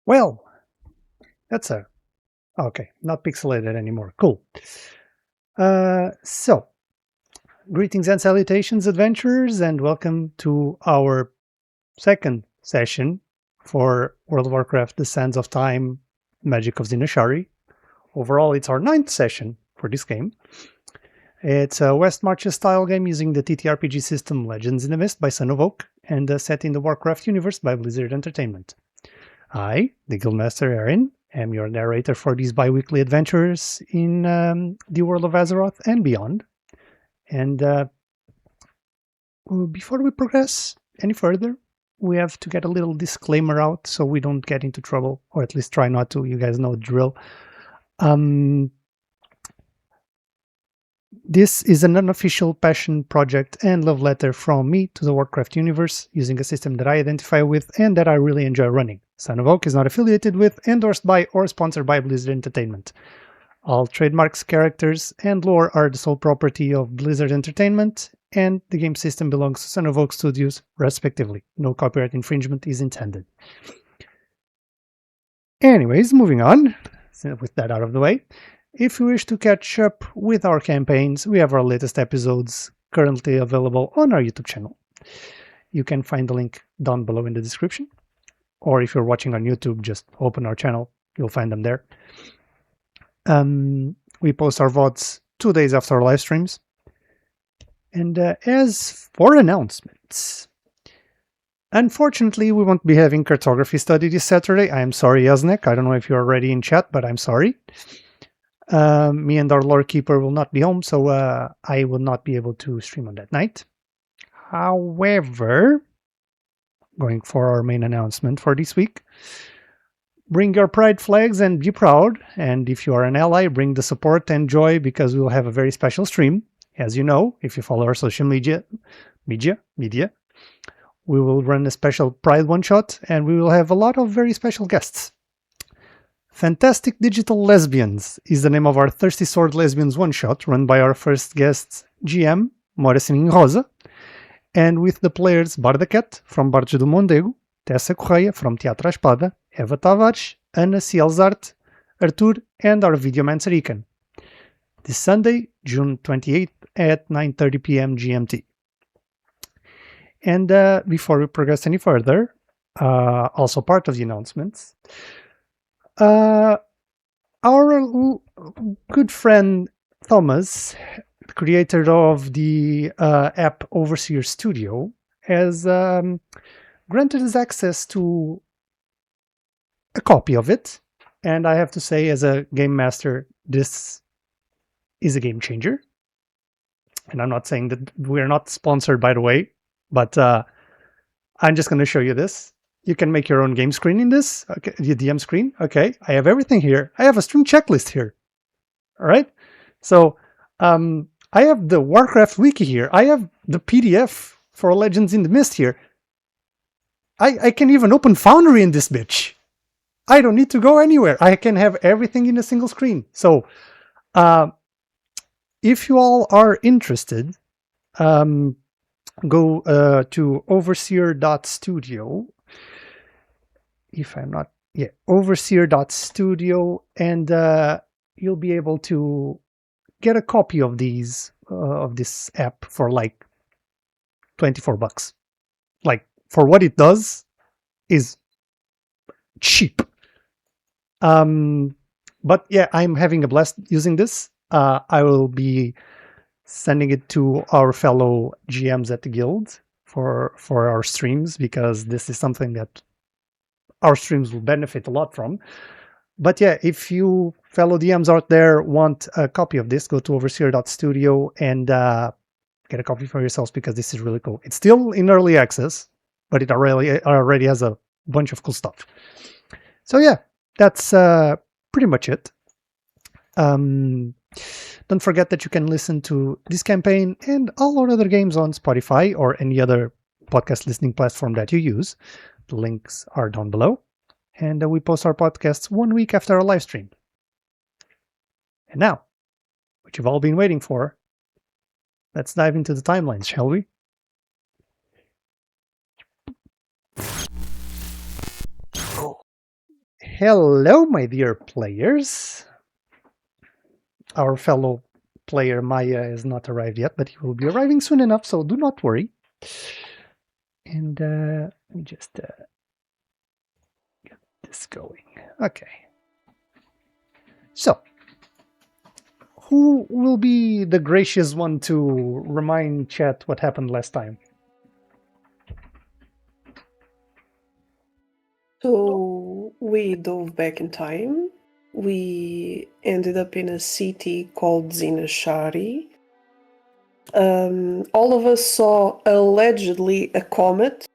Well, that's okay, not pixelated anymore. Cool. So, greetings and salutations, adventurers, and welcome to our second session for World of Warcraft: The Sands of Time, Magic of Zin-Azshari. Overall, it's our 9th session for this game. It's a Westmarches style game using the TTRPG system Legends in the Mist by Son of Oak and set in the Warcraft universe by Blizzard Entertainment. I, the Guildmaster Erin, am your narrator for these bi-weekly adventures in the world of Azeroth and beyond. And before we progress any further, we have to get a little disclaimer out so we don't get into trouble, or at least try not to. You guys know the drill. This is an unofficial passion project and love letter from me to the Warcraft universe, using a system that I identify with and that I really enjoy running. Son of Oak is not affiliated with, endorsed by, or sponsored by Blizzard Entertainment. All trademarks, characters, and lore are the sole property of Blizzard Entertainment, and the game system belongs to Son of Oak Studios, respectively. No copyright infringement is intended. Anyways, moving on, with that out of the way. If you wish to catch up with our campaigns, we have our latest episodes currently available on our YouTube channel. You can find the link down below in the description. Or if you're watching on YouTube, just open our channel. You'll find them there. We post our VODs 2 days after our live streams. And as for announcements, unfortunately, we won't be having cartography study this Saturday. I am sorry, Yaznek. I don't know if you're already in chat, but I'm sorry. Me and our lore keeper will not be home, so I will not be able to stream on that night. However, going for our main announcement for this week, bring your pride flags and be proud, and if you are an ally, bring the support and joy, because we will have a very special stream. As you know, if you follow our social media, we will run a special pride one-shot, and we will have a lot of very special guests. Fantastic Digital Lesbians is the name of our Thirsty Sword Lesbians one-shot, run by our first guests, GM, Morrison Rosa, and with the players Bardacat, from Bardos do Mondego, Tessa Correia, from Teatro à Espada, Eva Tavares, Ana Cielzart, Arthur, and our Videomancer Ican. This Sunday, June 28th at 9:30 p.m. GMT. And before we progress any further, also part of the announcements, our good friend Thomas, creator of the app Overseer Studio, has granted us access to a copy of it. And I have to say, as a game master, this is a game changer. And I'm not saying that we're not sponsored, by the way, but I'm just going to show you this. You can make your own game screen in this. Okay, the DM screen. Okay, I have everything here. I have a stream checklist here. All right. So I have the Warcraft wiki here. I have the PDF for Legends in the Mist here. I can even open Foundry in this bitch. I don't need to go anywhere. I can have everything in a single screen. So if you all are interested, go to overseer.studio. If I'm not, overseer.studio, and you'll be able to get a copy of these of this app for like $24. Like, for what it does is cheap. But yeah, I'm having a blast using this. I will be sending it to our fellow GMs at the guild for our streams, because this is something that our streams will benefit a lot from. But yeah, if you fellow DMs out there want a copy of this, go to overseer.studio and get a copy for yourselves, because this is really cool. It's still in early access, but it already has a bunch of cool stuff. So yeah, that's pretty much it. Don't forget that you can listen to this campaign and all our other games on Spotify or any other podcast listening platform that you use. The links are down below. And we post our podcasts 1 week after our live stream. And now, what you've all been waiting for, let's dive into the timelines, shall we? Hello, my dear players. Our fellow player Maya has not arrived yet, but he will be arriving soon enough, so do not worry. And let me just get this going. Okay. So, who will be the gracious one to remind chat what happened last time? So we dove back in time. We ended up in a city called Zin-Azshari. All of us saw allegedly a comet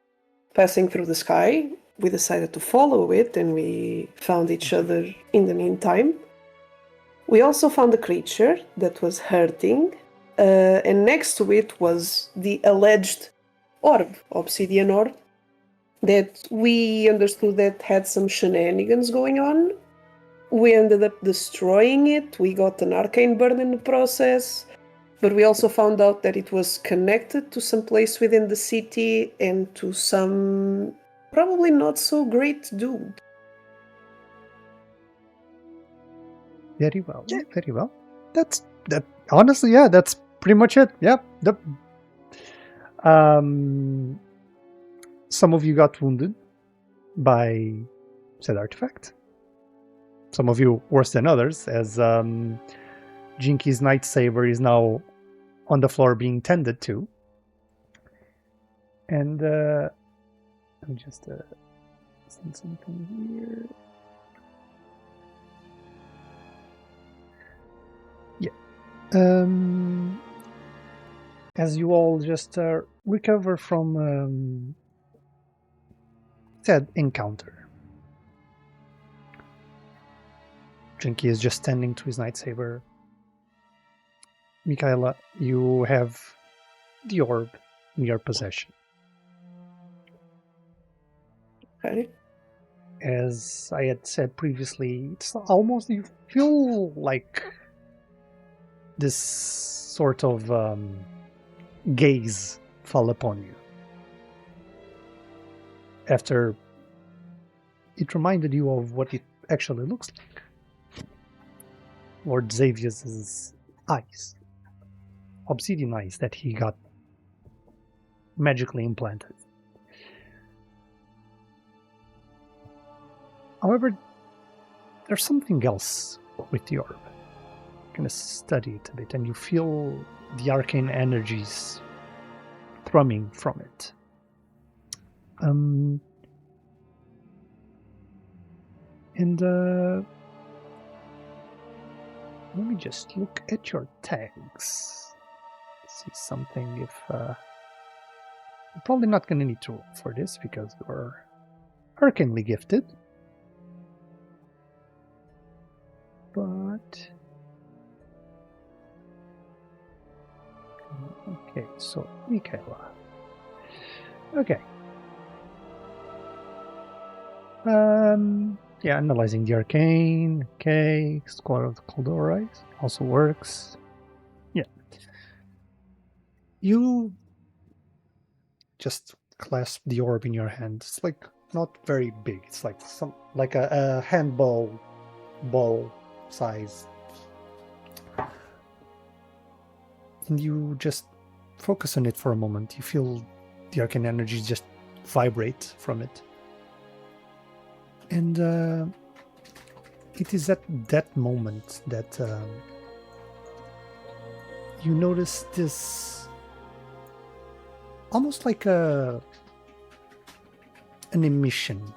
passing through the sky. We decided to follow it and we found each other in the meantime. We also found a creature that was hurting, and next to it was the alleged orb, obsidian orb, that we understood that had some shenanigans going on. We ended up destroying it. We got an arcane burn in the process, but we also found out that it was connected to some place within the city and to some probably not so great dude. Very well, very well. That's that. Honestly, yeah, that's pretty much it. Yeah. Some of you got wounded by said artifact. Some of you worse than others, as Jynky's Night Saber is now on the floor being tended to. And let me just send something here. As you all just recover from said encounter, Jynky is just standing to his lightsaber. Mikhaila, you have the orb in your possession. Okay. As I had said previously, it's almost, you feel like this sort of gaze fall upon you. After it reminded you of what it actually looks like. Lord Xavier's eyes. Obsidian eyes that he got magically implanted. However, there's something else with the orb. You're going to study it a bit, and you feel the arcane energies thrumming from it. Let me just look at your tags. See something if... you're probably not going to need to roll for this, because you're arcanely gifted. But... okay, so Mikhaila. Okay. Yeah, analyzing the arcane. Okay, Scholar of the Coldorites also works. Yeah. You just clasp the orb in your hand. It's like not very big. It's like a handball ball size. And you just focus on it for a moment. You feel the arcane energy just vibrate from it. And it is at that moment that you notice this almost like an emission.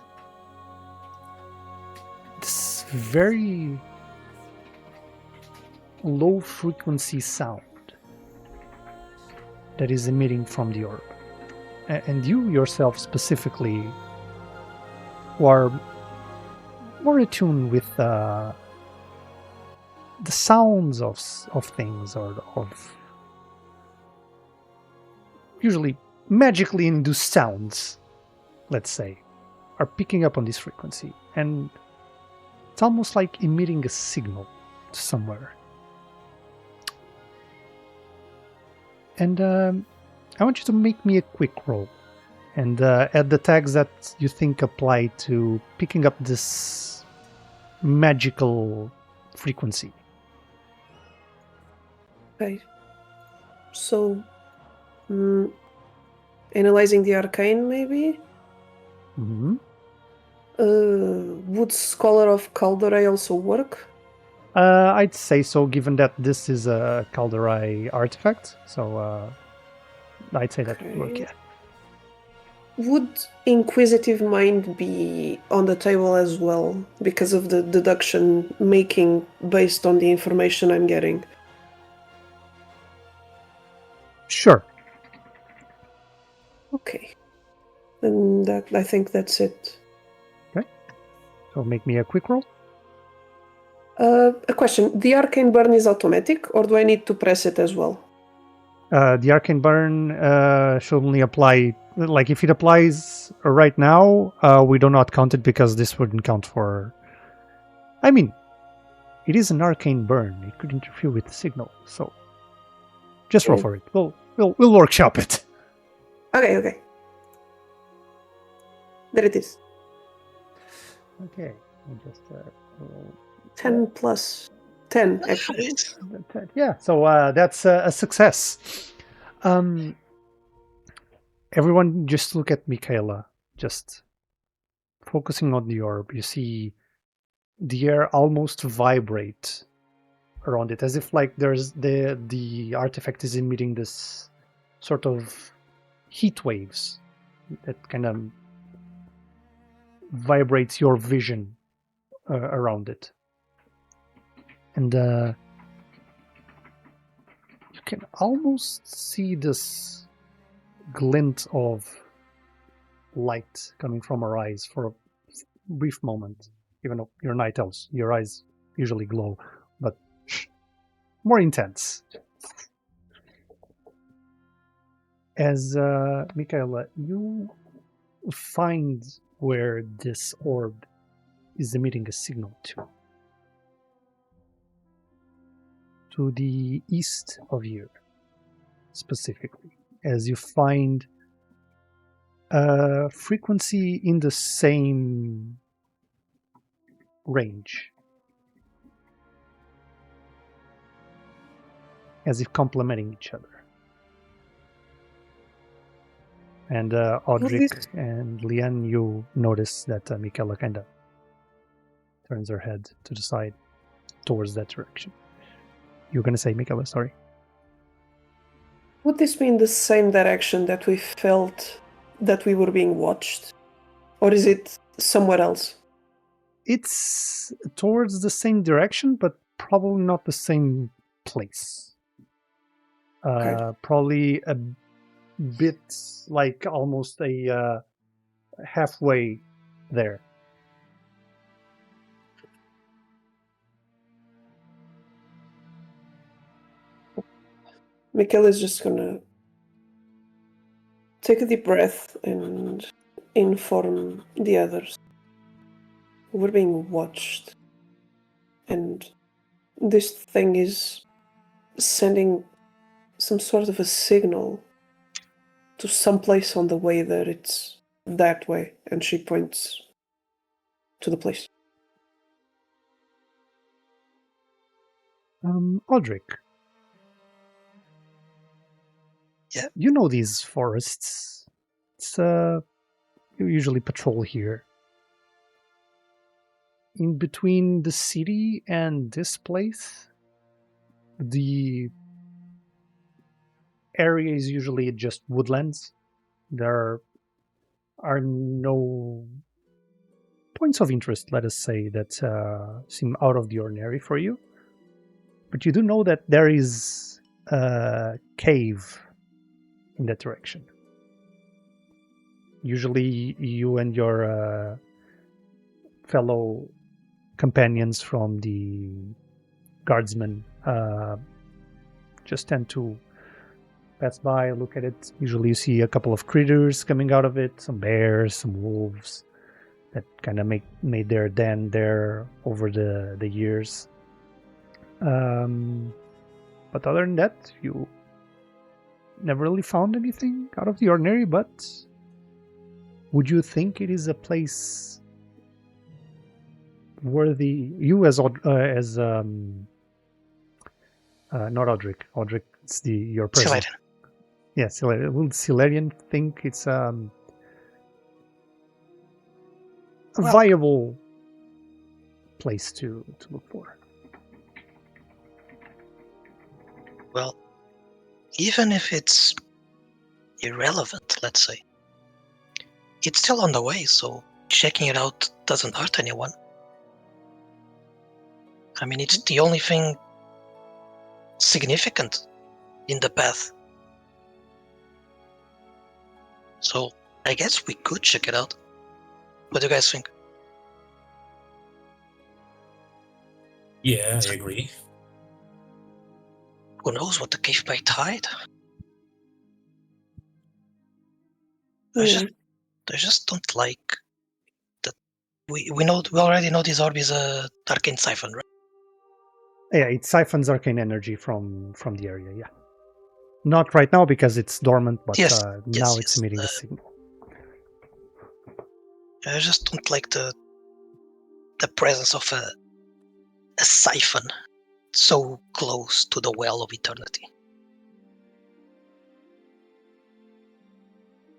This very low frequency sound that is emitting from the orb. And you yourself specifically are more attuned with the sounds of things, or of usually magically induced sounds, let's say, are picking up on this frequency, and it's almost like emitting a signal somewhere. And I want you to make me a quick roll, and add the tags that you think apply to picking up this magical frequency. Okay. So, analyzing the arcane, maybe? Mm-hmm. Would Scholar of Calderay also work? I'd say so, given that this is a Calderai artifact. So I'd say that would work, yeah. Would Inquisitive Mind be on the table as well because of the deduction making based on the information I'm getting? Sure. Okay. Then I think that's it. Okay. So make me a quick roll. A question. The Arcane Burn is automatic, or do I need to press it as well? The Arcane Burn should only apply, like if it applies right now, we do not count it because this wouldn't count for... I mean, it is an Arcane Burn. It could interfere with the signal, so just roll for it. We'll workshop it. Okay. There it is. Okay. Just 10 plus 10, actually. yeah, so that's a success. Everyone just look at Mikhaila, just focusing on the orb. You see the air almost vibrate around it, as if like there's the artifact is emitting this sort of heat waves that kind of vibrates your vision around it. And you can almost see this glint of light coming from her eyes for a brief moment. Even though you're night elves, your eyes usually glow, but more intense. As Mikhaila, you find where this orb is emitting a signal to the east of you, specifically, as you find a frequency in the same range, as if complementing each other. And Audric and Leanne, you notice that Mikhaila kind of turns her head to the side towards that direction. You're going to say, Mikhaila, sorry? Would this be in the same direction that we felt that we were being watched? Or is it somewhere else? It's towards the same direction, but probably not the same place. Okay. Probably a bit like almost a halfway there. Mikhaila is just gonna take a deep breath and inform the others. We're being watched. And this thing is sending some sort of a signal to some place on the way that it's that way. And she points to the place. Audric. Yeah. You know these forests. It's you usually patrol here. In between the city and this place, the area is usually just woodlands. There are no points of interest, let us say, that seem out of the ordinary for you. But you do know that there is a cave in that direction. Usually you and your fellow companions from the guardsmen just tend to pass by, look at it. Usually you see a couple of critters coming out of it, some bears, some wolves that kind of made their den there over the years. But other than that, you never really found anything out of the ordinary. But would you think it is a place you as not Audric. Audric, it's your person. Silarian. Yeah, Silarian. Will Silarian think it's a viable place to look for? Well, even if it's irrelevant, let's say, it's still on the way, so checking it out doesn't hurt anyone. I mean, it's the only thing significant in the path. So I guess we could check it out. What do you guys think? Yeah, I agree. Who knows what the cave might hide? I just don't like that. We already know this orb is a arcane siphon, right? Yeah, it siphons arcane energy from the area. Yeah, not right now because it's dormant, but now it's emitting a signal. I just don't like the presence of a siphon so close to the well of eternity.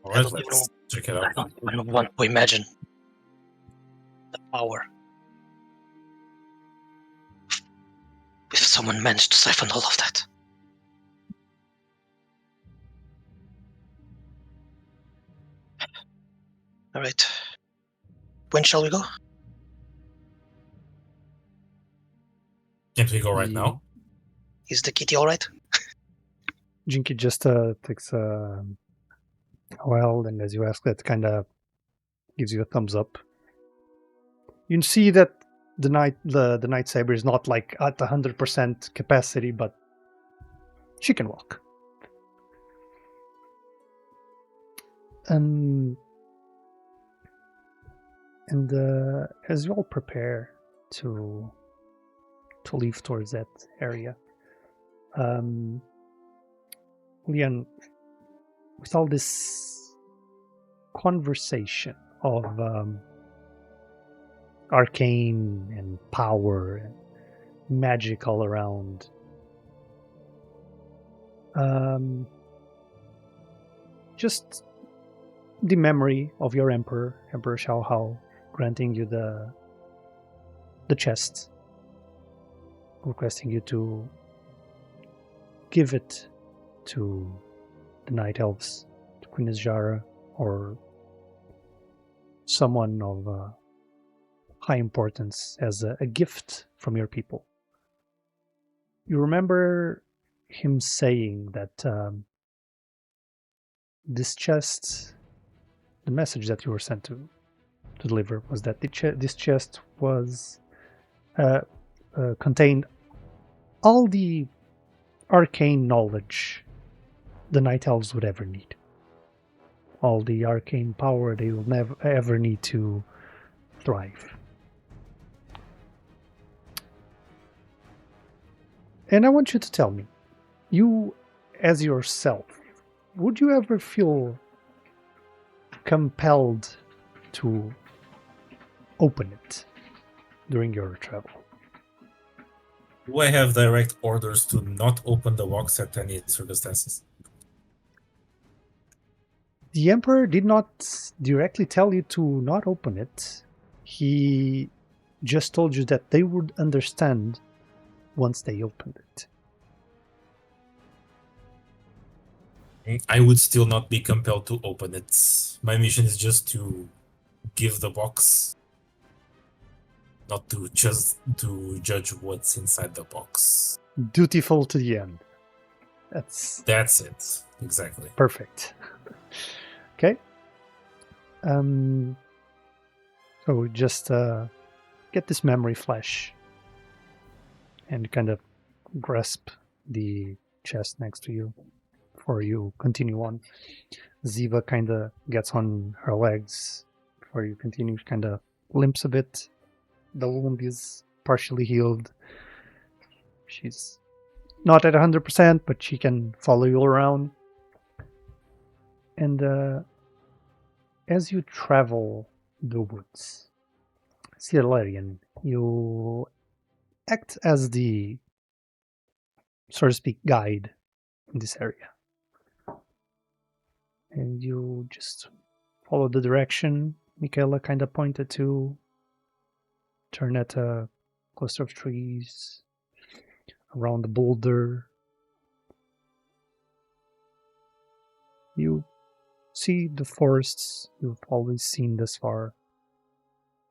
Alright, let's check it out. I don't want to imagine the power if someone managed to siphon all of that. Alright. When shall we go? Can't we go right now? Is the kitty alright? Jynky just takes a while, and as you ask, that kind of gives you a thumbs up. You can see that the night saber is not like at 100% capacity, but she can walk. And as you all prepare to leave towards that area, Leon, with all this conversation of arcane and power and magic all around, just the memory of your Emperor Xiaohao, granting you the chest, requesting you to give it to the Night Elves, to Queen Azshari, or someone of high importance as a gift from your people. You remember him saying that this chest, the message that you were sent to deliver, was that this chest was contained all the arcane knowledge the Night Elves would ever need. All the arcane power they will never ever need to thrive. And I want you to tell me, you as yourself, would you ever feel compelled to open it during your travel? Do I have direct orders to not open the box at any circumstances? The Emperor did not directly tell you to not open it. He just told you that they would understand once they opened it. I would still not be compelled to open it. My mission is just to give the box, not to just to judge what's inside the box. Dutiful to the end. That's it. Exactly. Perfect. Okay. So just get this memory flash and kind of grasp the chest next to you before you continue on. Ziva kind of gets on her legs before you continue, kind of limps a bit. The wound is partially healed. She's not at 100%, but she can follow you around. And as you travel the woods, Silarian, you act as the, so to speak, guide in this area. And you just follow the direction Mikhaila kind of pointed to, turn at a cluster of trees, around the boulder. You see the forests you've always seen thus far.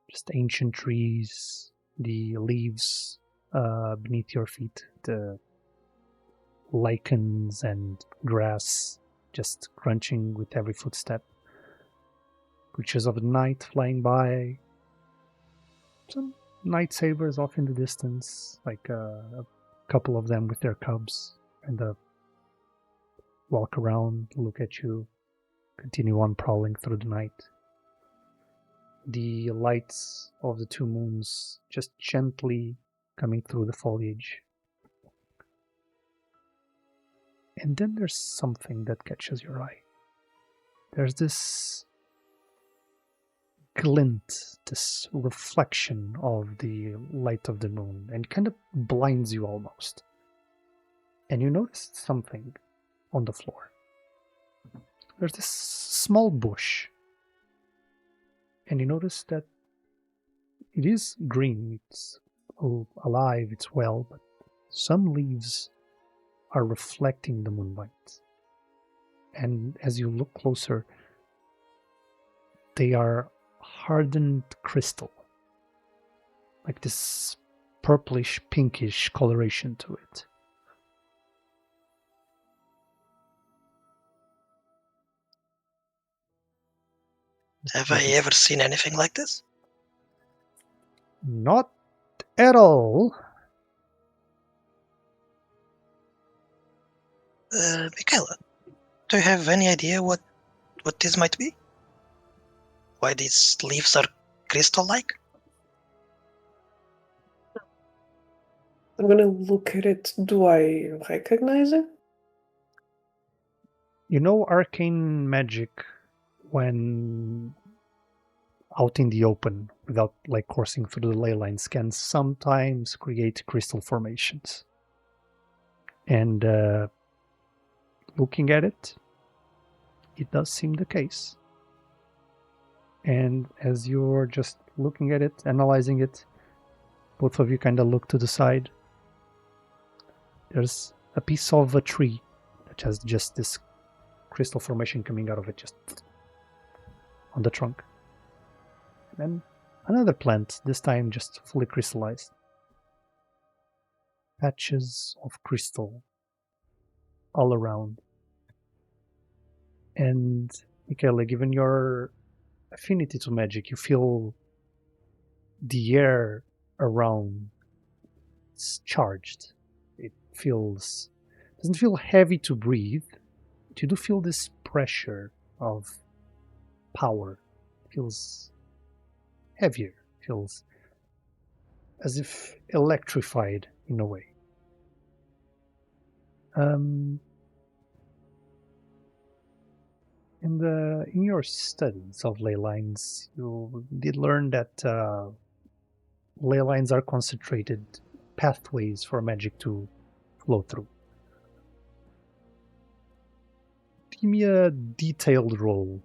Just ancient trees, the leaves beneath your feet, the lichens and grass just crunching with every footstep. Creatures of the night flying by. Some night sabers off in the distance, like a couple of them with their cubs, and walk around, look at you, continue on prowling through the night. The lights of the two moons just gently coming through the foliage. And then there's something that catches your eye. There's this glint, this reflection of the light of the moon, and kind of blinds you almost. And you notice something on the floor. There's this small bush, and you notice that it is green, it's alive, it's well, but some leaves are reflecting the moonlight. And as you look closer, they are hardened crystal, like this purplish pinkish coloration to it. Have I ever seen anything like this? Not at all. Mikhaila, do you have any idea what this might be? Why these leaves are crystal-like? I'm gonna look at it. Do I recognize it? You know arcane magic when out in the open, without like coursing through the ley lines, can sometimes create crystal formations. And looking at it, it does seem the case. And as you're just looking at it, analyzing it, both of you kind of look to the side. There's a piece of a tree that has just this crystal formation coming out of it, just on the trunk. And then another plant, this time just fully crystallized. Patches of crystal all around. And Mikhaila, given your affinity to magic, you feel the air around is charged. It doesn't feel heavy to breathe, but you do feel this pressure of power. It feels heavier, feels as if electrified in a way. In your studies of ley lines, you did learn that ley lines are concentrated pathways for magic to flow through. Give me a detailed roll.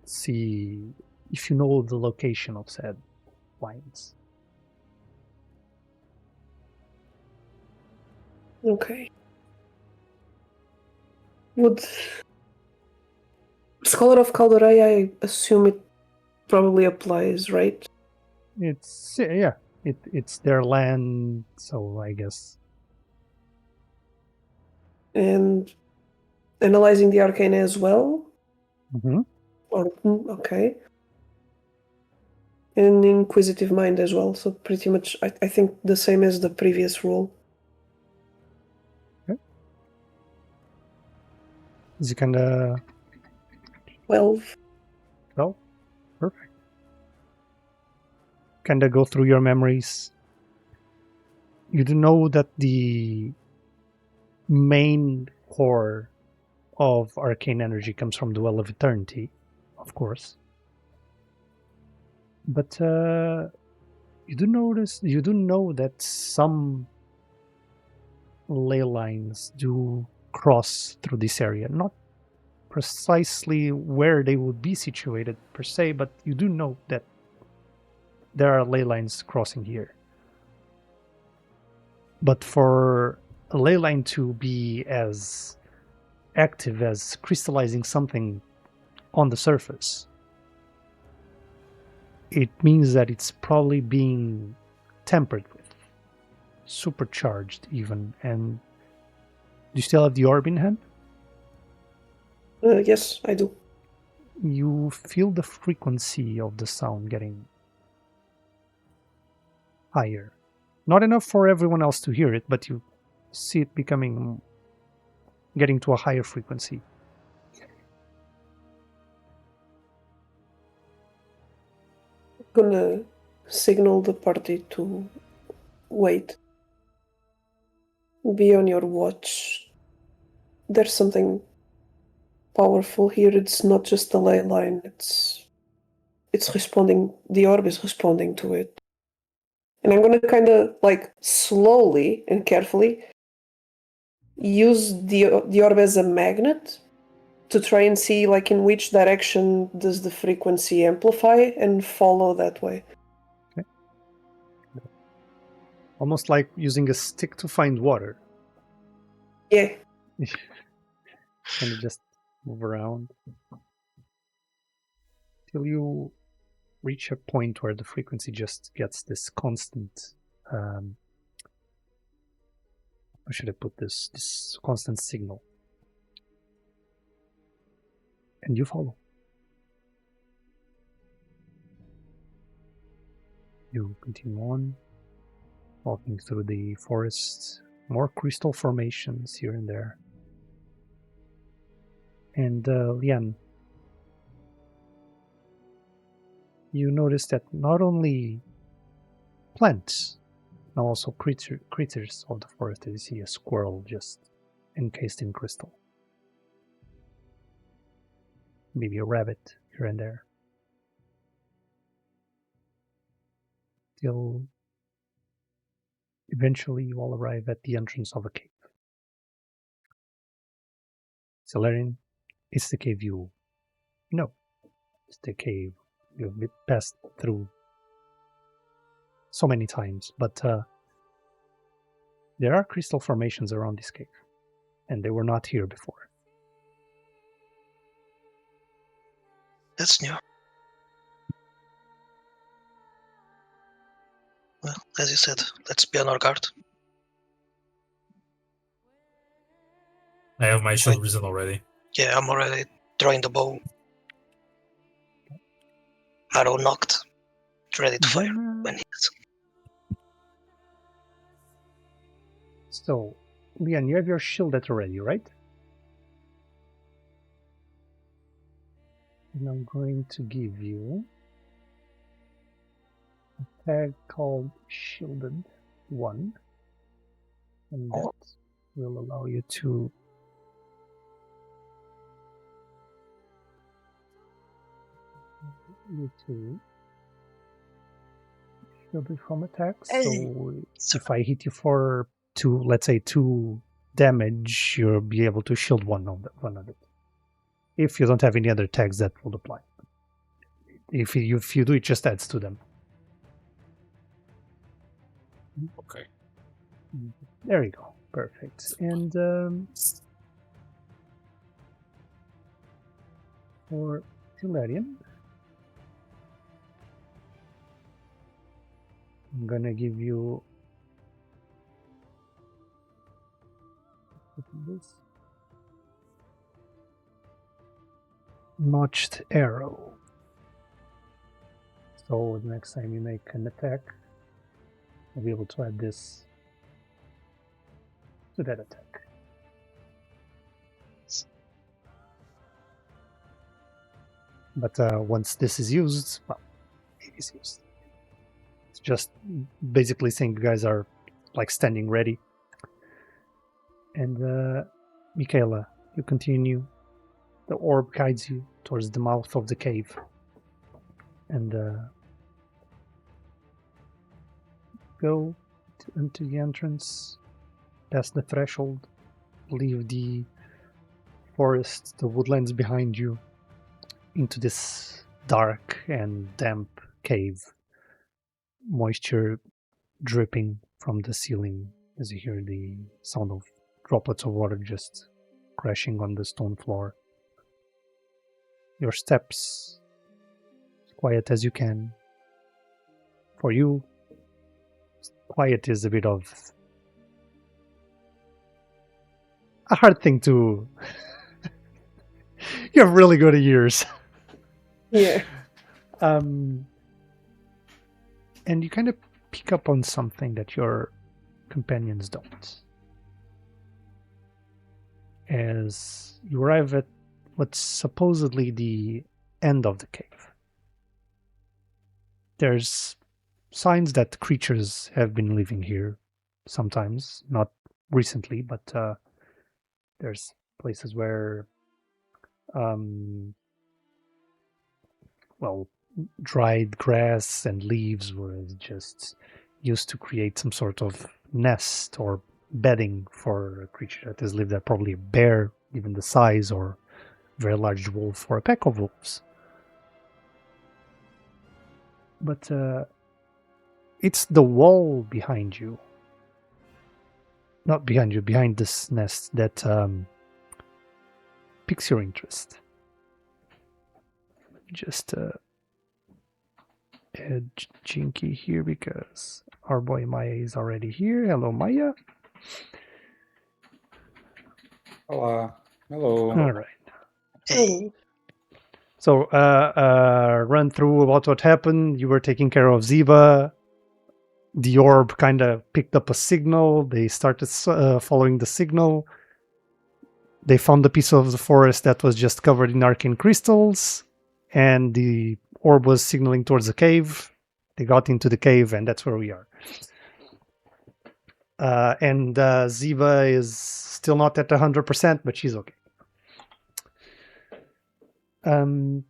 See if you know the location of said lines. Okay. Would Scholar of Calderay, I assume it probably applies, right? It's it's their land, so I guess. And analyzing the arcane as well? Mm-hmm. Okay. And inquisitive mind as well, so pretty much I think the same as the previous rule. Okay. Is it kinda 12. well, perfect. Kinda go through your memories. You do know that the main core of arcane energy comes from the Well of Eternity, of course. But You do know that some ley lines do cross through this area. Not precisely where they would be situated per se, but you do know that there are ley lines crossing here. But for a ley line to be as active as crystallizing something on the surface, it means that it's probably being tampered with, supercharged even. And do you still have the orb in hand? Yes, I do. You feel the frequency of the sound getting higher. Not enough for everyone else to hear it, but you see it getting to a higher frequency. I'm gonna signal the party to wait. Be on your watch. There's something powerful here. It's not just a ley line. It's responding. The orb is responding to it. And I'm gonna kind of like slowly and carefully use the orb as a magnet to try and see like in which direction does the frequency amplify and follow that way. Okay. Almost like using a stick to find water. Yeah. And you just move around till you reach a point where the frequency just gets this constant how should I put this constant signal, and you follow. You continue on, walking through the forest, more crystal formations here and there. And Lian, you notice that not only plants, now also creatures of the forest. You see a squirrel just encased in crystal. Maybe a rabbit here and there. Till eventually you all arrive at the entrance of a cave. Solarian, it's the cave you know. It's the cave you've passed through so many times, but there are crystal formations around this cave, and they were not here before. That's new. Well, as you said, let's be on our guard. I have my shield risen already. Yeah, I'm already drawing the bow. Arrow knocked. Ready to fire when needed. So, Leon, you have your shield at already, right? And I'm going to give you a tag called Shielded 1, and that will allow you to shield it from attacks. So if I hit you for let's say 2 damage, you'll be able to shield one of it. If you don't have any other tags, that will apply. If you do, it just adds to them. Okay. There you go. Perfect. And for Hilarion, I'm gonna give you this notched arrow. So the next time you make an attack, I'll be able to add this to that attack. But once this is used, well, it is used. It's just basically saying you guys are like standing ready. And Mikhaila, you continue. The orb guides you towards the mouth of the cave. And go into the entrance, past the threshold, leave the forest, the woodlands behind you, into this dark and damp cave. Moisture dripping from the ceiling as you hear the sound of droplets of water just crashing on the stone floor. Your steps, as quiet as you can. For you, quiet is a bit of a hard thing to... You have really good ears. Yeah. And you kind of pick up on something that your companions don't. As you arrive at what's supposedly the end of the cave, there's signs that creatures have been living here sometimes, not recently, but there's places where dried grass and leaves were just used to create some sort of nest or bedding for a creature that has lived there, probably a bear, even the size, or a very large wolf, or a pack of wolves. But it's the wall behind you. Not behind you, behind this nest that piques your interest. Just add Jynky here because our boy Maya is already here. Hello, Maya. Hello. Hello. All right. Hey, So, run through about what happened. You were taking care of Ziba. The orb kind of picked up a signal. They started following the signal. They found the piece of the forest that was just covered in arcane crystals, and the orb was signaling towards the cave. They got into the cave, and that's where we are. And Ziba is still not at 100%, but she's okay. But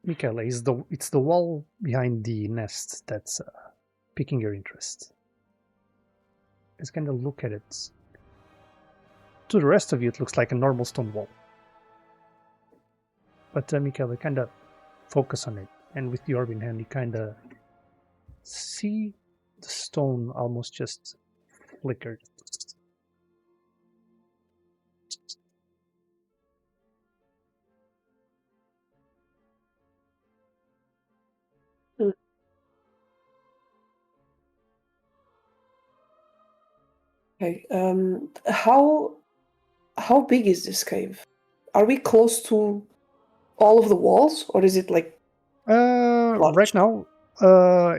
Mikhaila, it's the wall behind the nest that's piquing your interest. Let's kind of look at it. To the rest of you, it looks like a normal stone wall. But Mikhaila, kind of focus on it, and with the orb in hand, you kind of see the stone almost just flickered. Okay. How big is this cave? Are we close to all of the walls, or is it like Right now,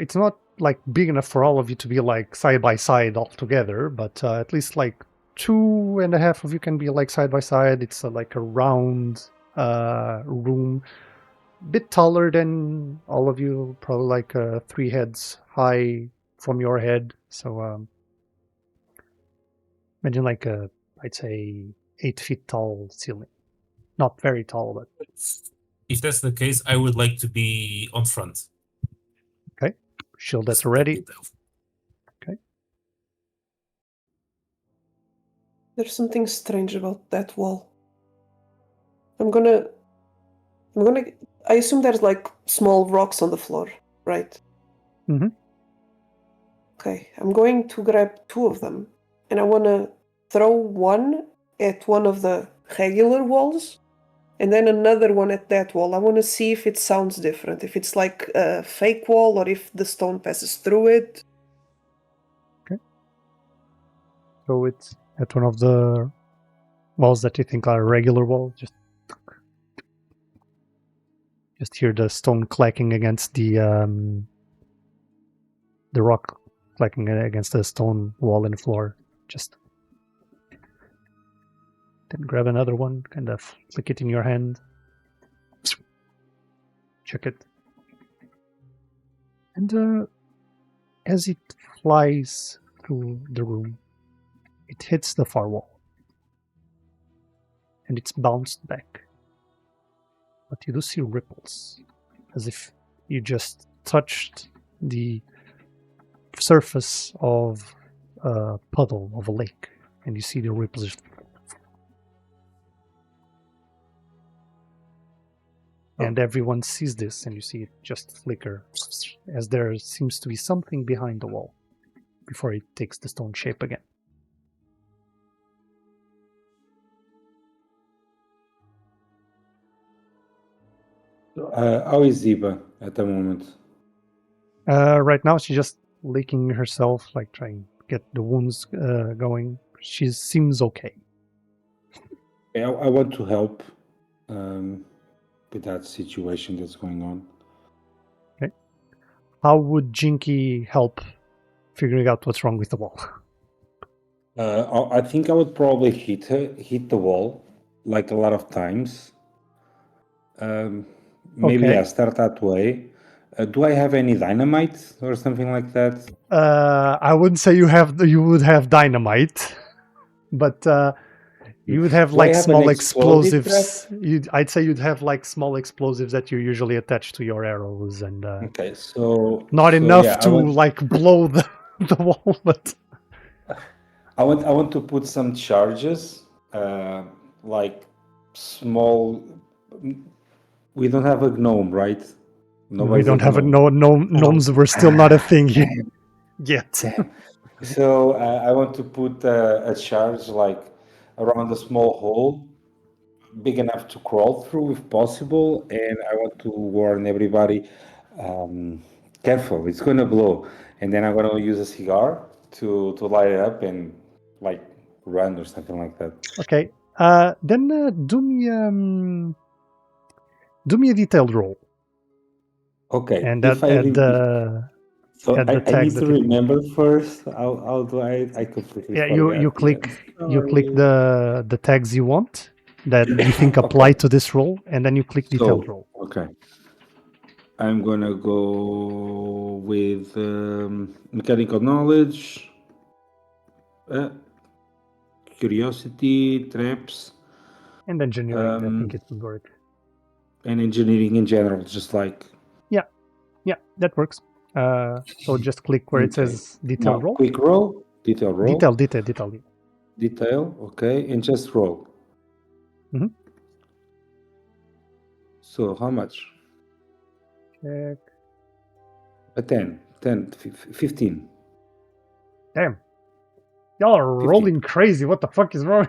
it's not like big enough for all of you to be like side by side all together, but at least like 2.5 of you can be like side by side. It's like a round room, bit taller than all of you, probably like 3 heads high from your head. So imagine like I'd say 8 feet tall ceiling. Not very tall, but If that's the case, I would like to be on front. okay. Shield that's ready. Okay. there's something strange about that wall? I assume there's like small rocks on the floor, right? Mm-hmm. Okay, I'm going to grab 2 of them, and I want to throw one at one of the regular walls, and then another one at that wall. I want to see if it sounds different, if it's like a fake wall, or if the stone passes through it. So it's at one of the walls that you think are regular walls. Just hear the stone clacking against the rock clacking against the stone wall and floor. Just then grab another one, kind of flick it in your hand. Check it. And as it flies through the room, it hits the far wall. And it's bounced back. But you do see ripples, as if you just touched the surface of a puddle of a lake, and you see the ripples just... And everyone sees this, and you see it just flicker as there seems to be something behind the wall before it takes the stone shape again. How is Ziba at the moment? Right now, she's just licking herself, like trying to get the wounds going. She seems okay. I want to help with that situation that's going on. Okay. How would Jynky help figuring out what's wrong with the wall? I think I would probably hit the wall like a lot of times. Maybe Okay. start that way. Do I have any dynamite or something like that? I wouldn't say you would have dynamite, but you would have Do I like have an small explosive explosives. I'd say you'd have like small explosives that you usually attach to your arrows, and Okay, so not enough yeah, to like blow the wall, but I want to put some charges, like small. We don't have a gnome, right? we Nobody's don't have a gnome. gnomes were still not a thing yet. So I want to put a charge like around a small hole, big enough to crawl through if possible, and I want to warn everybody, careful, it's gonna blow. And then I'm gonna use a cigar to light it up and like run or something like that. Okay. Then do me a detailed roll, Okay, and if I add so the I tag need that to you think. remember first. How do I completely Yeah, forgot. you click Sorry. the tags you want that you think apply Okay. to this roll, and then you click detailed roll. Okay. I'm gonna go with mechanical knowledge, uh, curiosity, traps, And engineering, I think it would work. and engineering in general. Just like Yeah, that works. So just click where it okay. says detailed Now, roll. quick roll, detail roll, Detail. detail. Okay, and just roll. Mhm. So how much? Check. A 10, 15. Damn. Y'all are 15. rolling crazy. What the fuck is wrong?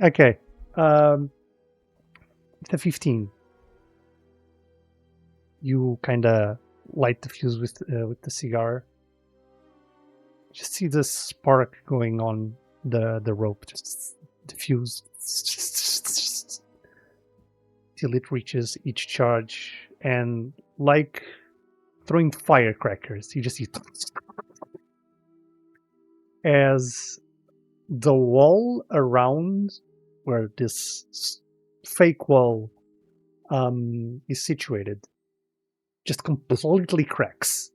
Okay. It's a 15. You kind of light the fuse with the cigar. Just see the spark going on the rope. Just diffuse till it reaches each charge, and like throwing firecrackers, you just see as the wall around where this fake wall is situated just completely cracks.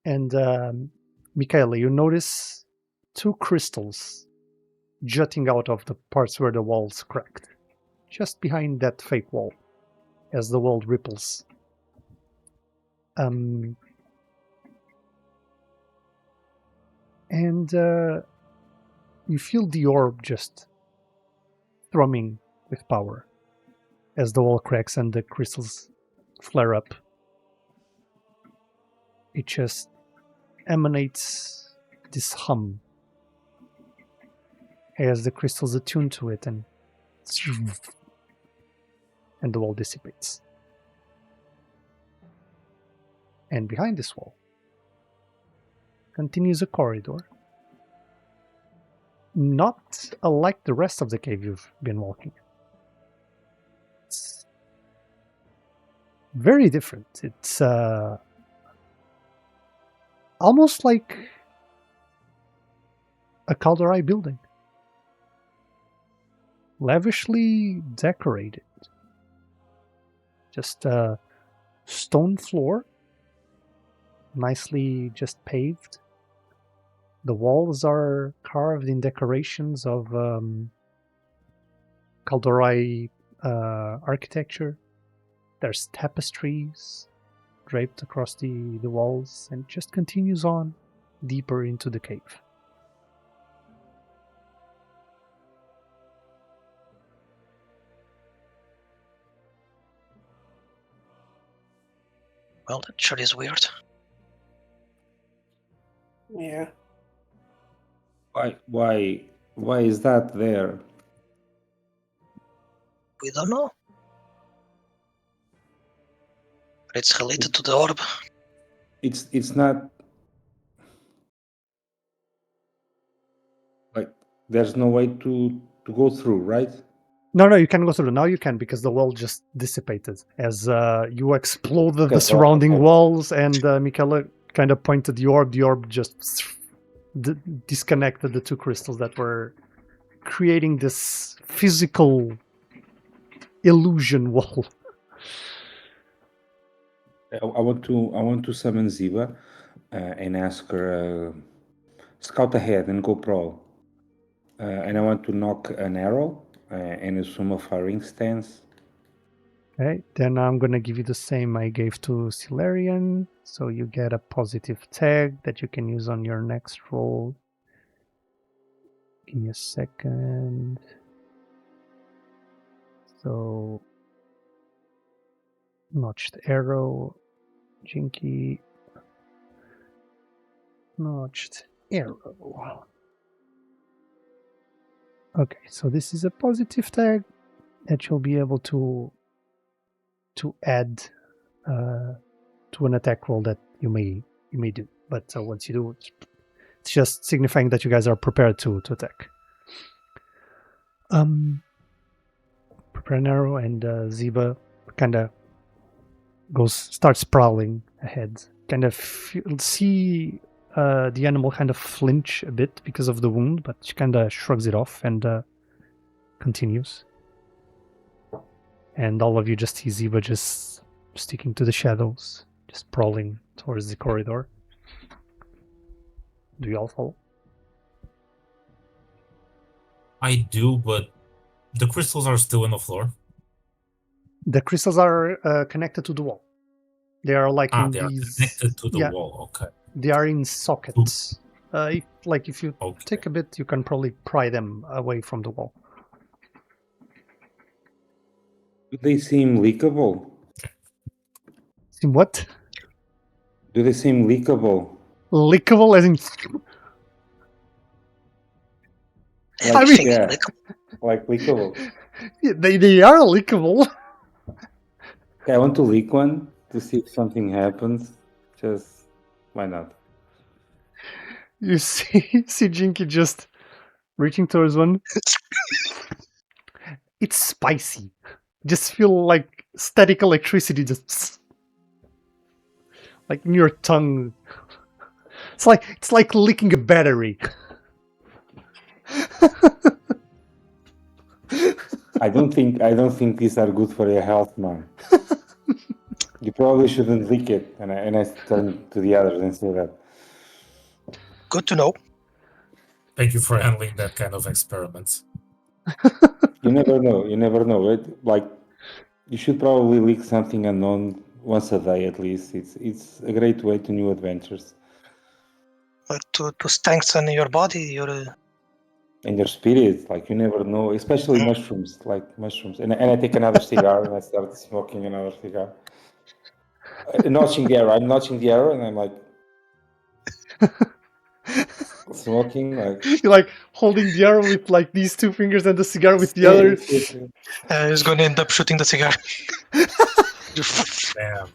And Mikhaila, you notice two crystals jutting out of the parts where the walls cracked, just behind that fake wall, as the wall ripples. And you feel the orb just thrumming with power as the wall cracks and the crystals flare up. It just emanates this hum as the crystals attune to it, and the wall dissipates. And behind this wall continues a corridor, not unlike the rest of the cave you've been walking. It's very different. It's almost like a Calderai building, lavishly decorated. Just a stone floor, nicely just paved. The walls are carved in decorations of Calderai architecture. There's tapestries, draped across the walls, and just continues on deeper into the cave. Well, that sure is weird. Yeah. Why is that there? We don't know. It's related to the orb. It's not like there's no way to go through, right? No, you can go through. Now you can, because the wall just dissipated as you exploded Okay, the surrounding okay. walls, and Mikhaila kind of pointed the orb. The orb just disconnected the two crystals that were creating this physical illusion wall. I want to summon Ziva and ask her scout ahead and go pro. And I want to knock an arrow and assume a firing stance. Okay, then I'm gonna give you the same I gave to Silarian, so you get a positive tag that you can use on your next roll. Give me a second. So, notched arrow, Jynky, notched arrow. Okay, so this is a positive tag that you'll be able to add to an attack roll that you may do. But once you do, it's just signifying that you guys are prepared to attack. Prepare an arrow, and Ziba kind of starts prowling ahead. Kind of see the animal kind of flinch a bit because of the wound, but she kind of shrugs it off and continues. And all of you just see Ziba just sticking to the shadows, just prowling towards the corridor. Do you all follow? I do, but the crystals are still on the floor. The crystals are connected to the wall. They are like in They are these. connected to the Yeah, wall. Okay. they are in sockets. If you Okay. take a bit, you can probably pry them away from the wall. Do they seem leakable? See what? Do they seem leakable? Lickable, as in. Like, I mean, yeah, like leakable. they are lickable. Okay, I want to leak one to see if something happens. Just why not? You see Jynky just reaching towards one. It's spicy. Just feel like static electricity just like in your tongue. It's like licking a battery. I don't think these are good for your health, man. You probably shouldn't leak it. And I turn to the others and say that. Good to know. Thank you for handling that kind of experiment. You never know. You never know. Like, you should probably leak something unknown once a day at least. It's a great way to new adventures. To strengthen your body, your And your spirit, like you never know, especially mushrooms, like mushrooms. And I take another cigar and I start smoking another cigar. Notching the arrow. I'm notching the arrow and I'm like smoking. Like You're like holding the arrow with like these two fingers and the cigar with the other. is going to end up shooting the cigar. Damn.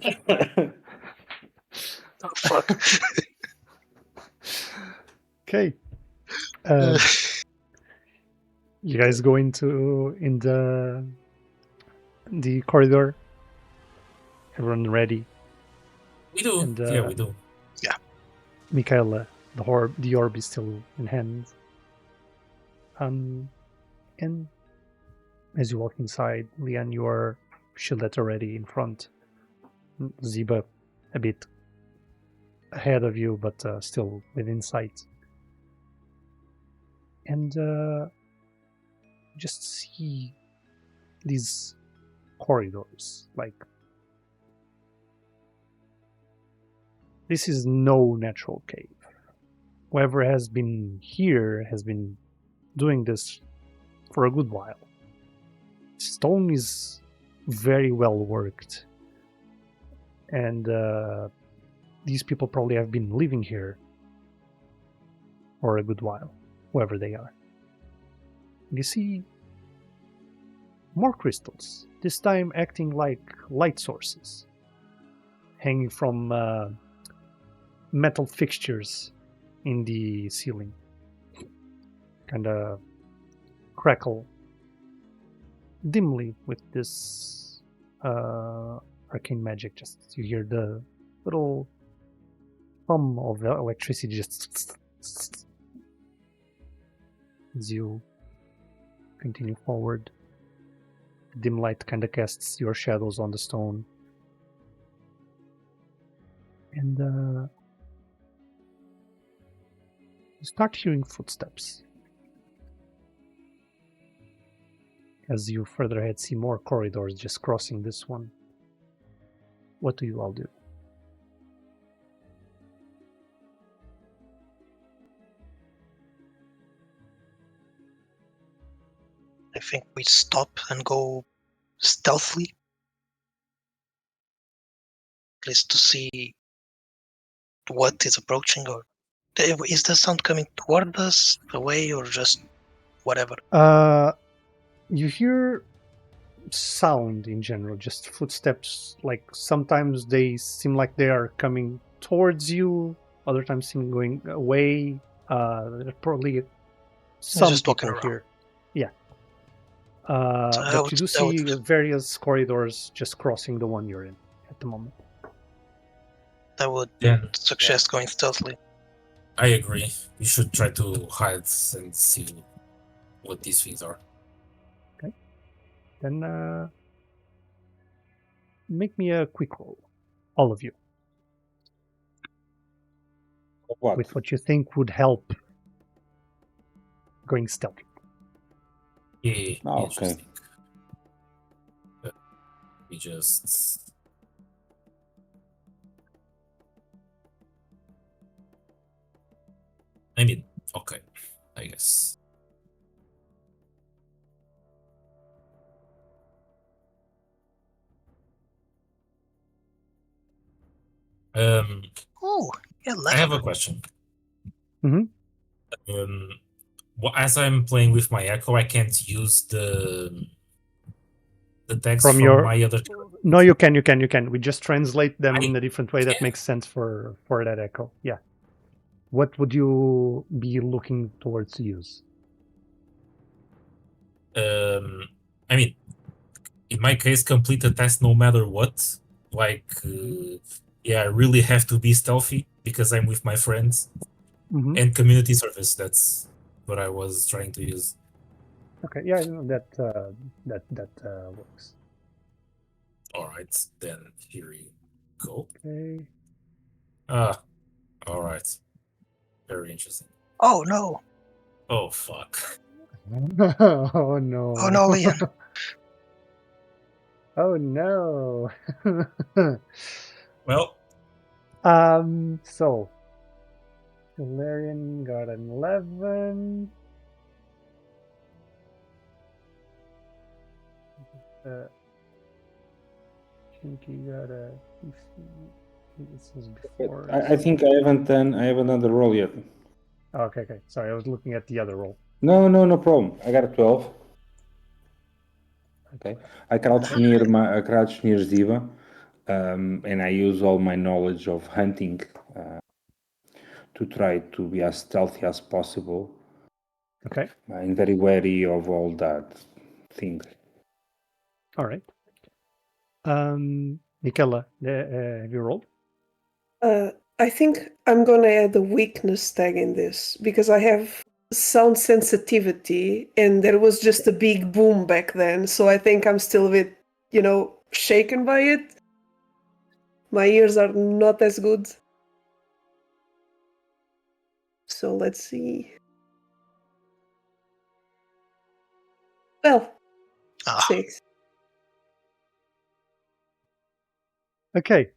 Oh, fuck. Okay. You guys go in the corridor. Everyone ready? We do. And, Yeah, we do. Mikhaila, the orb is still in hand. And as you walk inside, Leanne, you are shielded already in front. Ziba a bit ahead of you, but still within sight. And just see these corridors, like This is no natural cave. Whoever has been here has been doing this for a good while. Stone is very well worked, and these people probably have been living here for a good while, whoever they are. You see more crystals, this time acting like light sources, hanging from metal fixtures in the ceiling. Kind of crackle dimly with this arcane magic. Just you hear the little hum of the electricity just as you continue forward. Dim light kind of casts your shadows on the stone, and you start hearing footsteps. As you further ahead, see more corridors just crossing this one. What do you all do? I think we stop and go stealthily. At least to see what is approaching, or is the sound coming toward us, away, or just whatever? You hear sound in general, just footsteps. Like sometimes they seem like they are coming towards you, other times seem going away. There's probably some just walking people around. here. Yeah. So But you do see various corridors just crossing the one you're in at the moment. I would Then suggest going stealthily. I agree. We should try to hide and see what these things are. Okay. Then make me a quick roll, all of you, What? with what you think would help going stealthy. Yeah, Oh, interesting. okay. We just... I mean, okay, I guess. Oh, yeah, I have a question. Mm-hmm. Well, as I'm playing with my echo, I can't use the text From from your my other... No, you can. We just translate them in I a different way that can. makes sense for that echo. Yeah. What would you be looking towards to use? I mean, in my case, complete the test no matter what. Like, yeah, I really have to be stealthy because I'm with my friends. Mm-hmm. And community service, that's what I was trying to use. Okay, yeah, that works. All right, then here you go. Okay. All right. Very interesting. Oh no! Oh fuck. Oh no! Oh no, Ian! Oh no! Well. So Valerian got an 11. Jynky got a 15. This was before. I think I haven't done the roll yet. Okay. Sorry, I was looking at the other roll. No problem. I got a 12. Okay. I crouch near Ziva, and I use all my knowledge of hunting to try to be as stealthy as possible. Okay. I'm very wary of all that things. All right. Mikhaila, have you rolled? I think I'm gonna add a weakness tag in this because I have sound sensitivity and there was just a big boom back then, so I think I'm still a bit, shaken by it. My ears are not as good. So let's see. Well, 6. Okay.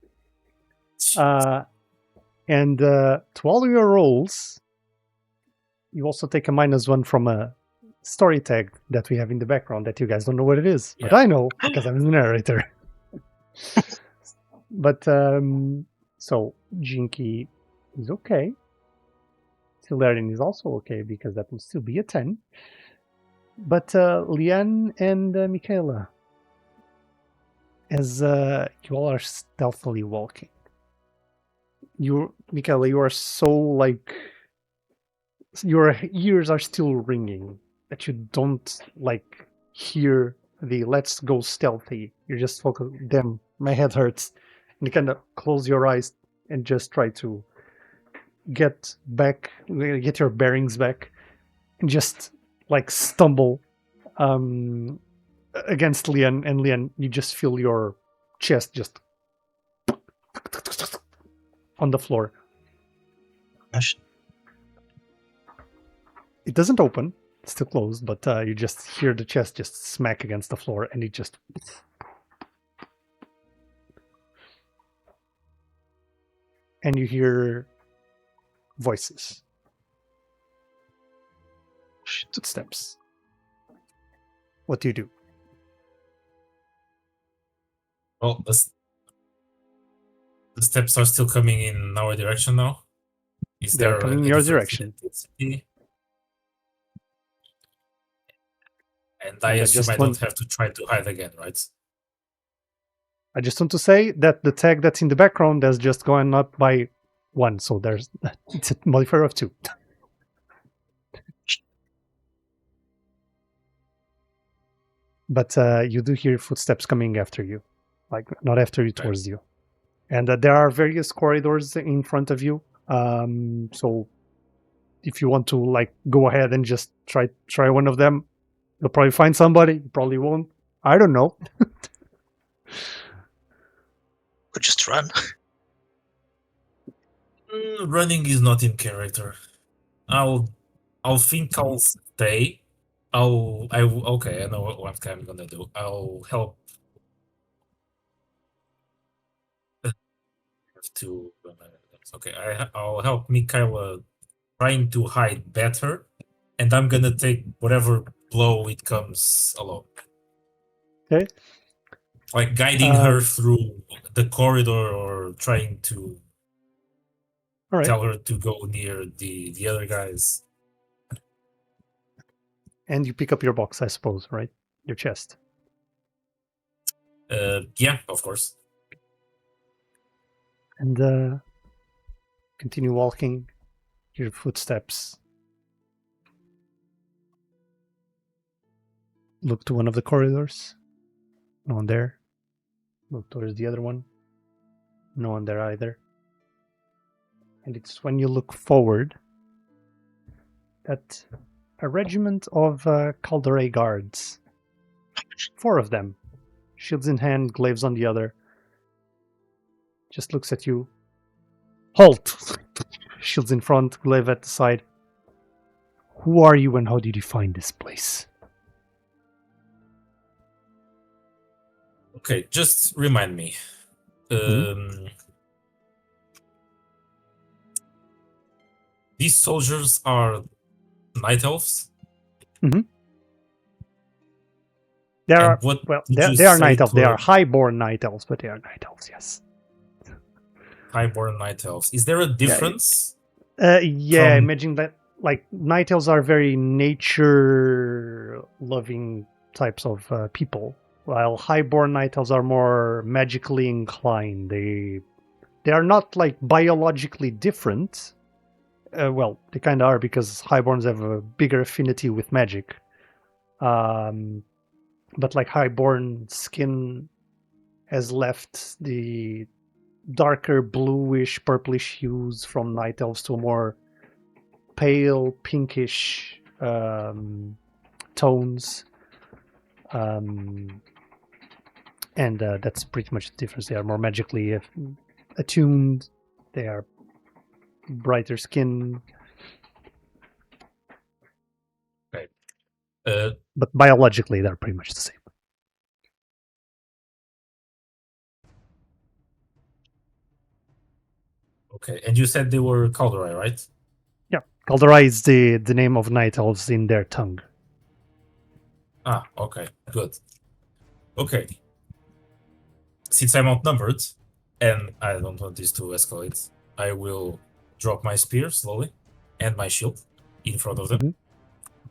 And to all your rolls, you also take a -1 from a story tag that we have in the background that you guys don't know what it is. But Yeah. I know because I'm the narrator. But so Jynky is okay. Hilarion is also okay because that will still be a 10. But Leanne and Mikhaila, as you all are stealthily walking, Mikhaila, you are so like your ears are still ringing that you don't like hear the "let's go stealthy." You're just focused. Damn, my head hurts, and you kind of close your eyes and just try to get your bearings back, and just like stumble against Leanne, and Leanne, you just feel your chest just on the floor. Gosh. It doesn't open, it's still closed, but you just hear the chest just smack against the floor, and it just. And you hear voices, footsteps. What do you do? Well, the steps are still coming in our direction now. Is They're there coming in a your difference direction. intensity? And And I I assume just I don't want- have to try to hide again, right? I just want to say that the tag that's in the background has just gone up by 1, so it's a modifier of 2. But you do hear footsteps coming after you, like not after you, towards you. And there are various corridors in front of you. So if you want to like go ahead and just try one of them, you'll probably find somebody. You probably won't. I don't know. Or just run. Running is not in character. I'll think I'll stay. Okay, I know what I'm gonna do. I'll help to okay, I'll help Mikhaila trying to hide better, and I'm gonna take whatever blow it comes along. Okay. Like guiding her through the corridor or trying to All right. tell her to go near the other guys. And you pick up your box, I suppose, right? Your chest. Yeah, of course. And continue walking. Your footsteps. Look to one of the corridors. No one there. Look towards the other one. No one there either. And it's when you look forward that a regiment of Calderay guards, 4 of them, shields in hand, glaives on the other, just looks at you. Halt! Shields in front, glaive at the side. Who are you and how did you find this place? Okay, just remind me. These soldiers are night elves? Mm-hmm. They are night elves. They are highborn night elves, but they are night elves, yes. Highborn night elves. Is there a difference? Yeah, imagine that. Like, night elves are very nature-loving types of people, while highborn night elves are more magically inclined. They are not like biologically different. Well, they kind of are because highborns have a bigger affinity with magic. But like highborn skin has left the darker bluish, purplish hues from night elves to a more pale, pinkish tones. And that's pretty much the difference. They are more magically attuned. They are brighter skin. Okay. But biologically, they're pretty much the same. Okay, and you said they were Calderai, right? Yeah, Calderai is the name of night elves in their tongue. Ah, okay, good. Okay. Since I'm outnumbered, and I don't want this to escalate, I will drop my spear slowly and my shield in front of them. Mhm.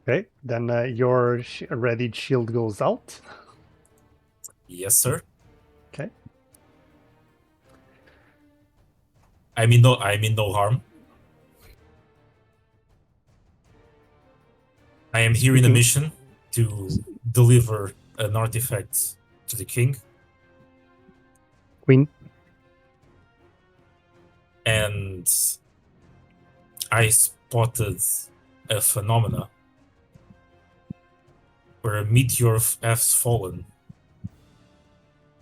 Okay, then your readied shield goes out. Yes, sir. Okay. I mean no harm. I am here in a Mhm. mission to deliver an artifact to the king, Queen. and I spotted a phenomena where a meteor has fallen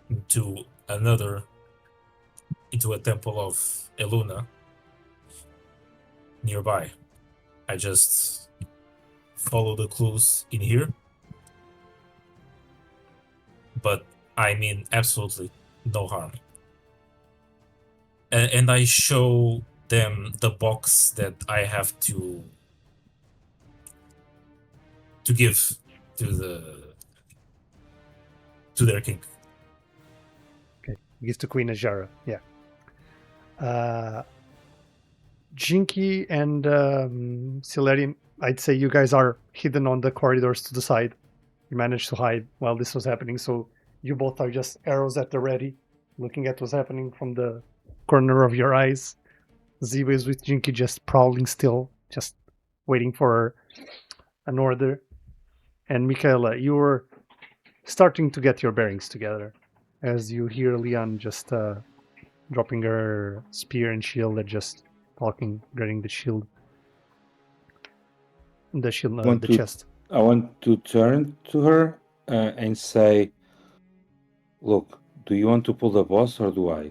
into a temple of Eluna nearby. I just follow the clues in here, but I mean absolutely no harm. And I show them the box that I have to give to their king. Okay, gives to Queen Azshara. Yeah. Jynky and Silerian, I'd say you guys are hidden on the corridors to the side. You managed to hide while this was happening, so you both are just arrows at the ready, looking at what's happening from the corner of your eyes. Ziva is with Jynky just prowling still, just waiting for an order. And Mikhaila, you were starting to get your bearings together as you hear Leon just dropping her spear and shield and just talking, getting the shield, the chest. I want to turn to her and say, "Look, do you want to pull the boss or do I?"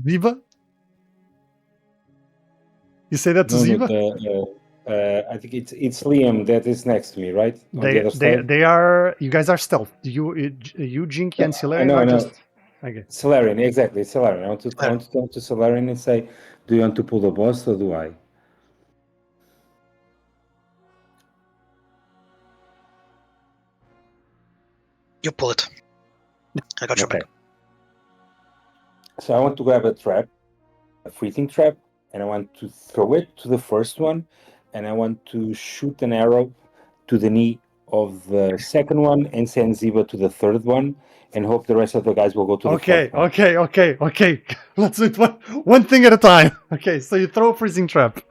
Ziva? You say that to Ziva? I think it's Liam that is next to me, right? On the other side. They are. You guys are stealth. You, Jynky and Silerian I are know. just. Okay. Solarian, exactly. Solarian. I want to turn to Solarian and say, "Do you want to pull the boss or do I?" You pull it. I got your back. So I want to grab a trap, a freezing trap, and I want to throw it to the first one, and I want to shoot an arrow to the knee of the second one and send Ziva to the third one, and hope the rest of the guys will go to the fourth one. Okay. Let's do it one thing at a time. Okay, so you throw a freezing trap.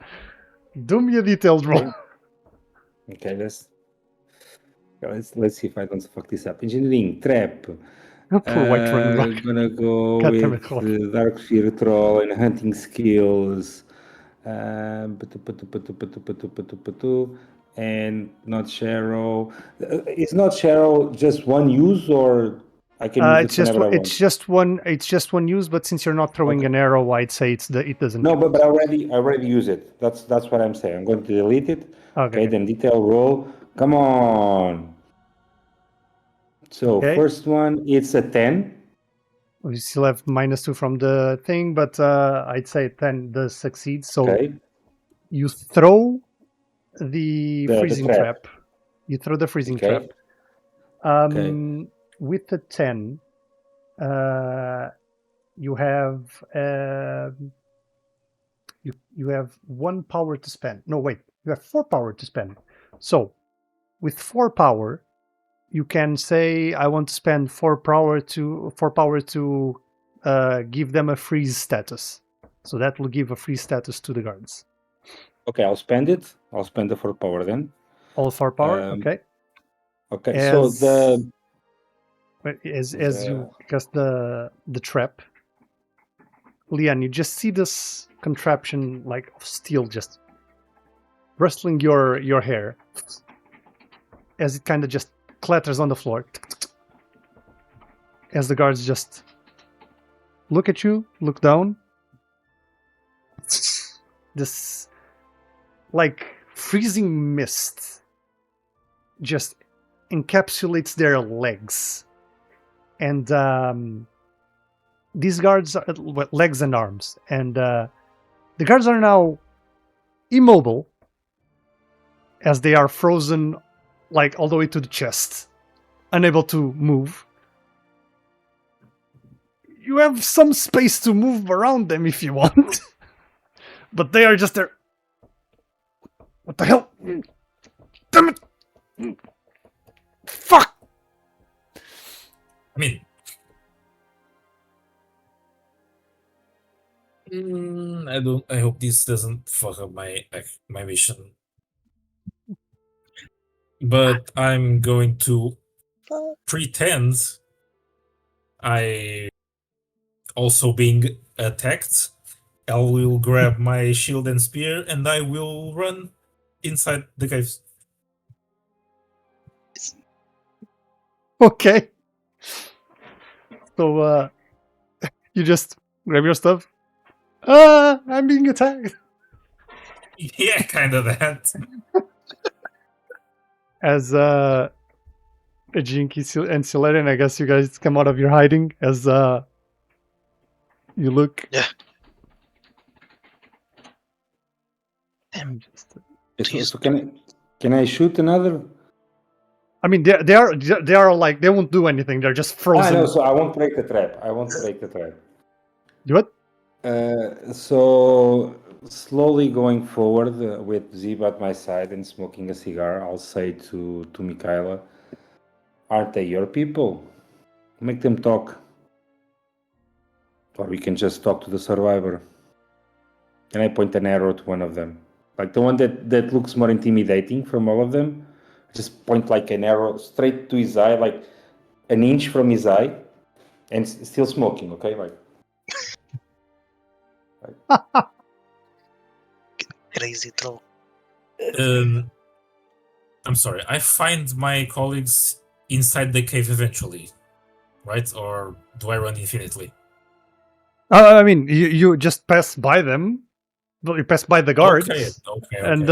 Do me a detailed roll. Okay, let's see if I don't fuck this up. Engineering trap. Poor white running rock. Gonna go God damn with it, Dark Sphere Troll and hunting skills. And not Cheryl. Is not Cheryl just one use, or I can use it whenever I want? It's just one. It's just one use. But since you're not throwing an arrow, I'd say it doesn't. No, but I already use it. That's what I'm saying. I'm going to delete it. Okay. Then detail roll. Come on. So first one, it's a 10. We still have -2 from the thing, but I'd say 10 does succeed. So you throw the freezing trap. You throw the freezing trap. With the 10, you have you have 1 power to spend. No, wait, you have 4 power to spend. So with 4 power, you can say, I want to spend 4 power to give them a freeze status. So that will give a freeze status to the guards. Okay, I'll spend it. I'll spend the 4 power then. All 4 power. Okay. Okay. So as you cast the trap, Leon, you just see this contraption like of steel just rustling your hair as it kind of just clatters on the floor. As the guards just look at you, look down. This like freezing mist just encapsulates their legs, and these guards are legs and arms, and the guards are now immobile as they are frozen like all the way to the chest, unable to move. You have some space to move around them if you want, but they are just there. What the hell? Damn it! Fuck! I mean, I hope this doesn't fuck up my mission. But I'm going to pretend I also being attacked. I will grab my shield and spear and I will run inside the caves. Okay. So, you just grab your stuff. I'm being attacked. Yeah, kind of that. As Jynky and Silarian, I guess you guys come out of your hiding as you look. Yeah. So can I shoot another? I mean, they are like, they won't do anything. They're just frozen. I know, so I won't break the trap. You what? So slowly going forward with Zib at my side and smoking a cigar, I'll say to Mikhaila, aren't they your people? Make them talk. Or we can just talk to the survivor. And I point an arrow to one of them. Like the one that looks more intimidating from all of them. Just point like an arrow straight to his eye, like an inch from his eye. And still smoking, okay? Like Crazy troll. I'm sorry. I find my colleagues inside the cave eventually, right? Or do I run infinitely? I mean, you just pass by them. Well, you pass by the guards. Okay. And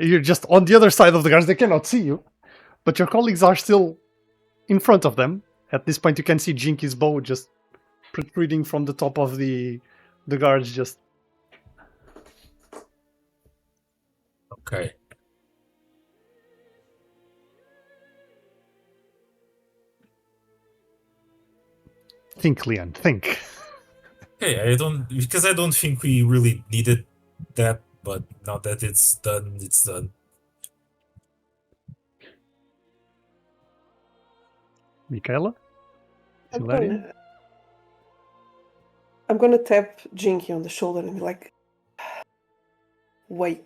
you're just on the other side of the guards. They cannot see you. But your colleagues are still in front of them. At this point, you can see Jynky's bow just protruding from the top of the guards. Just okay. think, Leon. Think. Hey, I don't think we really needed that, but now that it's done, it's done. Mikhaila? I'm gonna tap Jynky on the shoulder and be like, wait.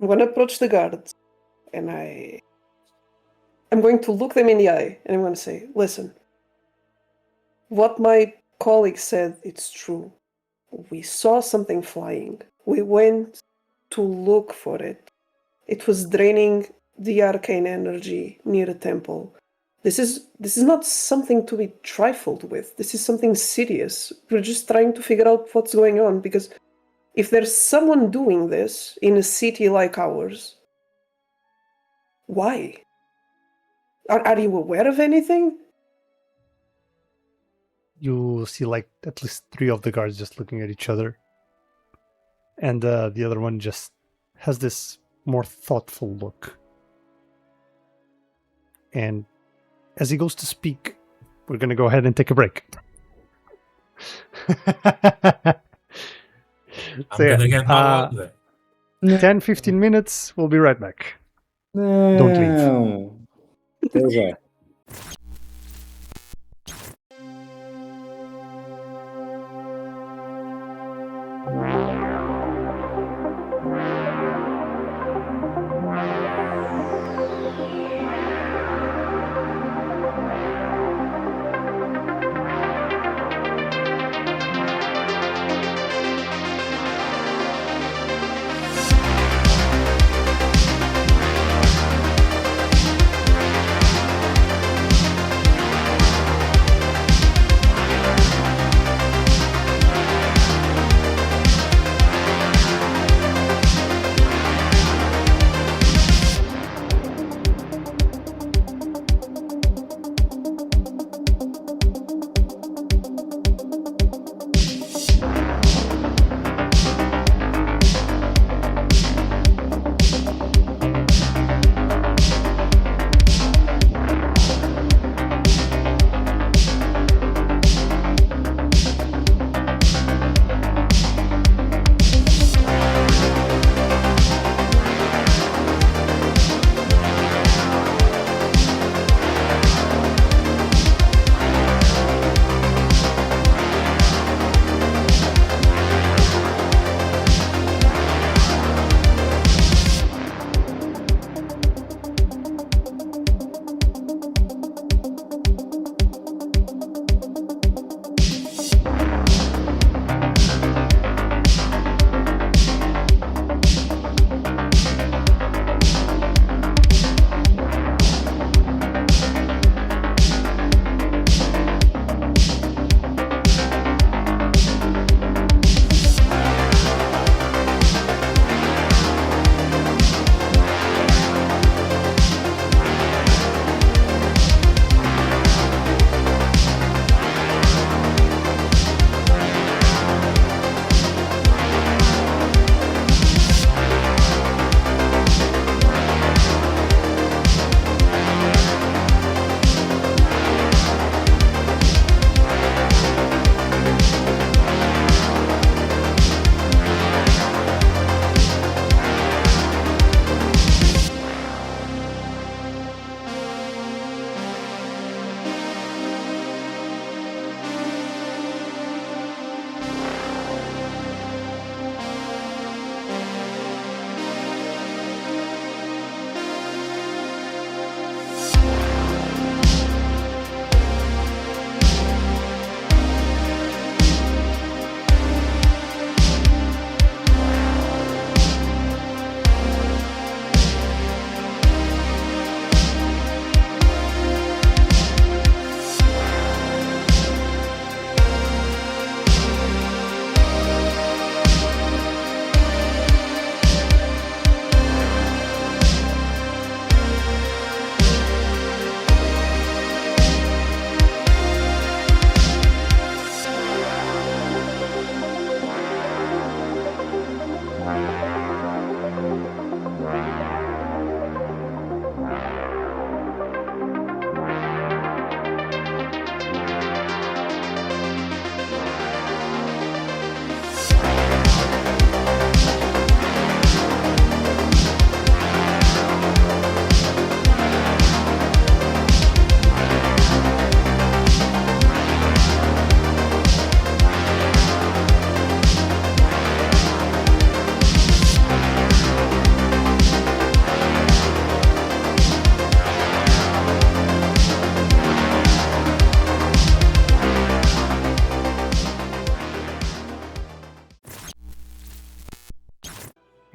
I'm gonna approach the guards and I'm going to look them in the eye and I'm gonna say, listen, what my colleague said, it's true. We saw something flying. We went to look for it. It was draining the arcane energy near the temple. This is not something to be trifled with. This is something serious. We're just trying to figure out what's going on, because if there's someone doing this in a city like ours, why? Are you aware of anything? You see like at least 3 of the guards just looking at each other. And the other one just has this more thoughtful look. And as he goes to speak, we're going to go ahead and take a break. I'm gonna get my 10-15 minutes. We'll be right back. No. Don't leave. There's a...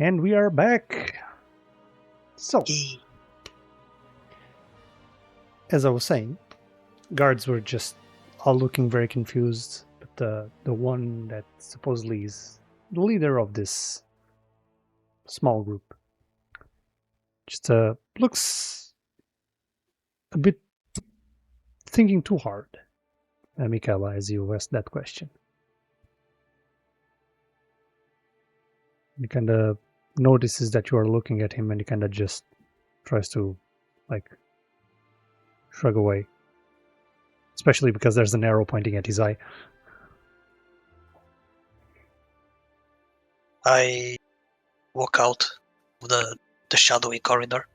And we are back. So, Yay. as I was saying, guards were just all looking very confused. But the one that supposedly is the leader of this small group just looks a bit thinking too hard. Mikhaila, as you asked that question. He kind of notices that you are looking at him and he kind of just tries to, like, shrug away. Especially because there's an arrow pointing at his eye. I walk out of the shadowy corridor.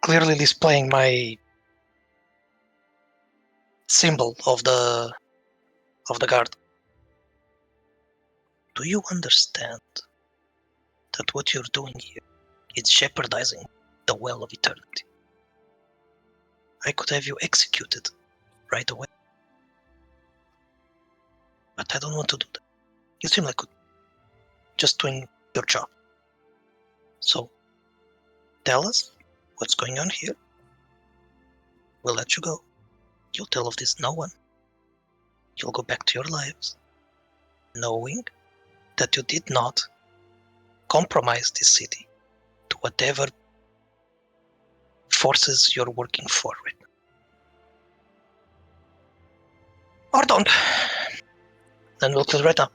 Clearly displaying my symbol of the guard. Do you understand that what you're doing here is jeopardizing the well of eternity? I could have you executed right away. But I don't want to do that. You seem like just doing your job. So, tell us what's going on here. We'll let you go. You'll tell of this no one. You'll go back to your lives, knowing that you did not compromise this city to whatever forces you're working for right now. Or don't. Then we'll kill right now.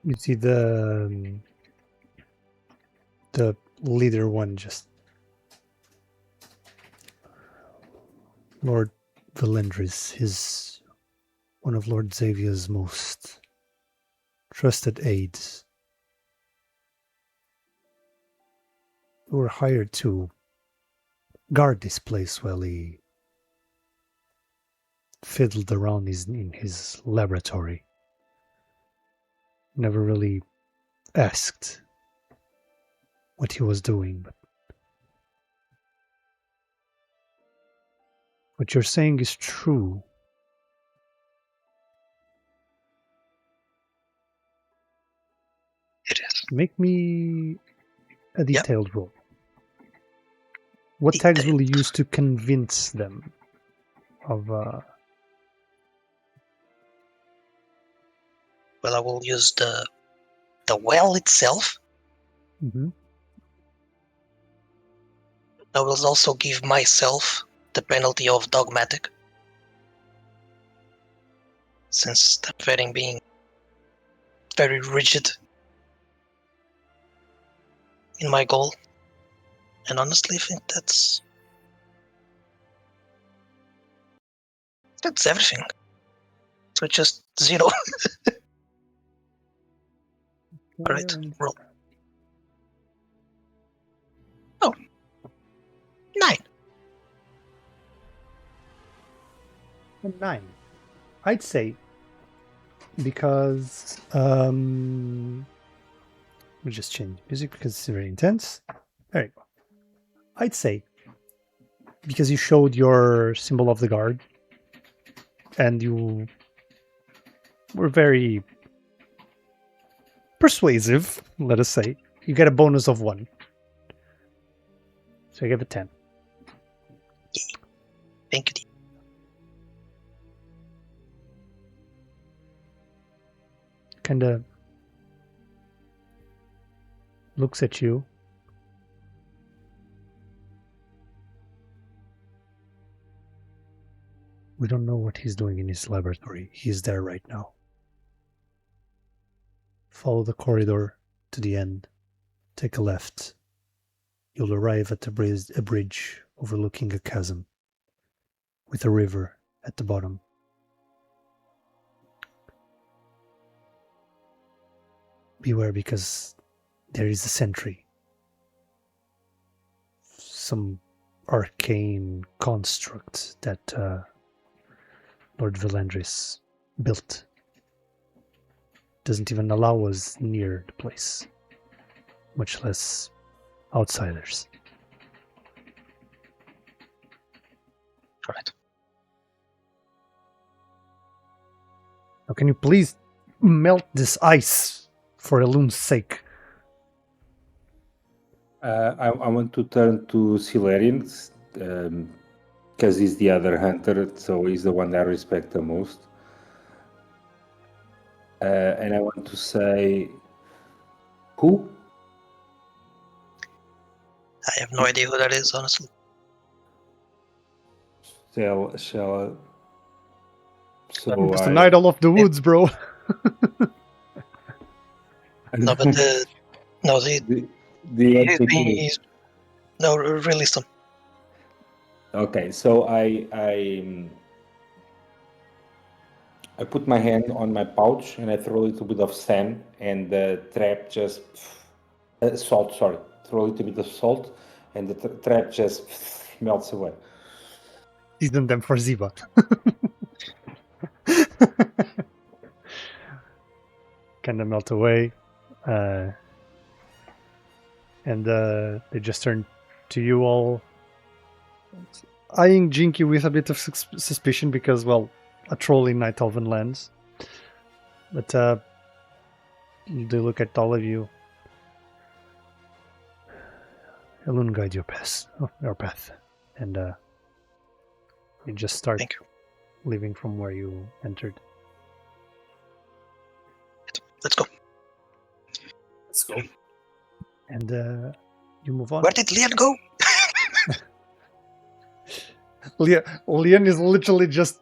You see the leader one just... Lord Valendris is one of Lord Xavier's most trusted aides. We were hired to guard this place while he fiddled around in his laboratory. Never really asked what he was doing, but what you're saying is true. It is. Make me a detailed roll. What tags will you use to convince them of... Well, I will use the well itself. Mhm. I will also give myself the penalty of dogmatic, since the vetting being very rigid in my goal. And honestly, I think that's everything. So just 0. Alright, roll. Oh. 9. A 9. I'd say because let me just change music because it's very intense. There you go. I'd say because you showed your symbol of the guard and you were very persuasive, let us say, you get a bonus of 1. So I give it 10. Thank you. Kind of looks at you. We don't know what he's doing in his laboratory. He's there right now. Follow the corridor to the end. Take a left. You'll arrive at a bridge overlooking a chasm with a river at the bottom. Beware, because there is a sentry. Some arcane construct that Lord Valendris built. Doesn't even allow us near the place, much less outsiders. Alright. Now, can you please melt this ice for Elun's sake? I want to turn to Silarian, because he's the other hunter, so he's the one that I respect the most. And I want to say, who? I have no idea who that is, honestly. Shall I'm just an idol of the woods, bro. No, but no, Do you want me to? no, release them. Okay, so I put my hand on my pouch and I throw a little bit of sand, and the trap just salt. Sorry, throw a little bit of salt, and the trap just melts away. Season them for Ziva. Kind of melt away. And they just turn to you all, eyeing Jynky with a bit of suspicion because, well, a troll in Night Elven lands. But they look at all of you. Elun, guide your path. And you just start leaving from where you entered. Let's go. Let's go. And you move on. Where did Leon go? Leon is literally just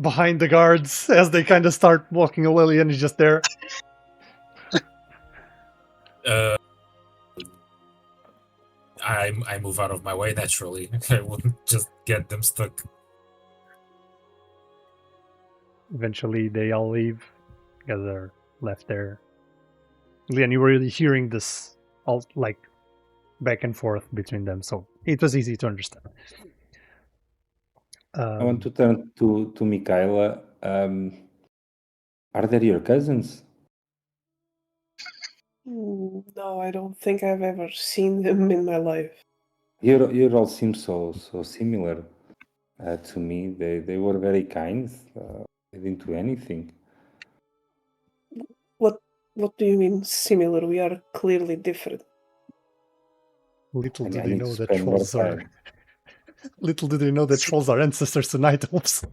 behind the guards as they kind of start walking away. Leon is just there. I move out of my way naturally. I wouldn't just get them stuck. Eventually, they all leave because they're left there. Leon, you were really hearing this all like back and forth between them, so it was easy to understand. I want to turn to Mikhaila. Are they your cousins? No, I don't think I've ever seen them in my life. You all seem so similar to me. They were very kind. They didn't do anything. What do you mean similar? We are clearly different. Little I do they need know to that spend more trolls are. time. Little do they know that trolls are ancestors to night elves.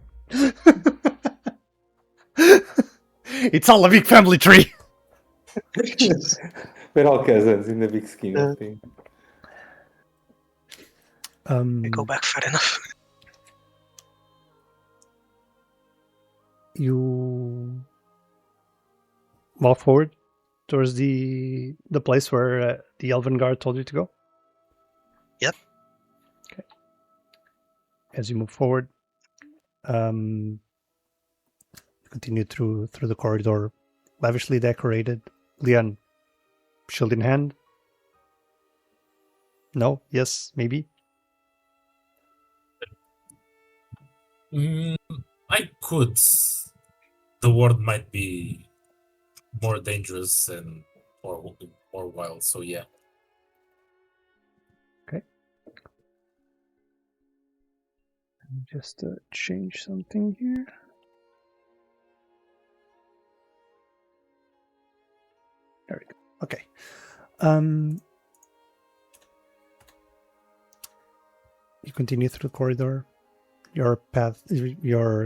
It's all a big family tree. We're all cousins in the big scheme of things. We go back far enough. You walk forward towards the place where the Elven Guard told you to go? Yep. Okay. As you move forward, continue through the corridor, lavishly decorated. Leon, shield in hand? No? Yes? Maybe? I could. The world might be more dangerous and more wild, so yeah. Okay. Just change something here. There we go. Okay. You continue through the corridor. Your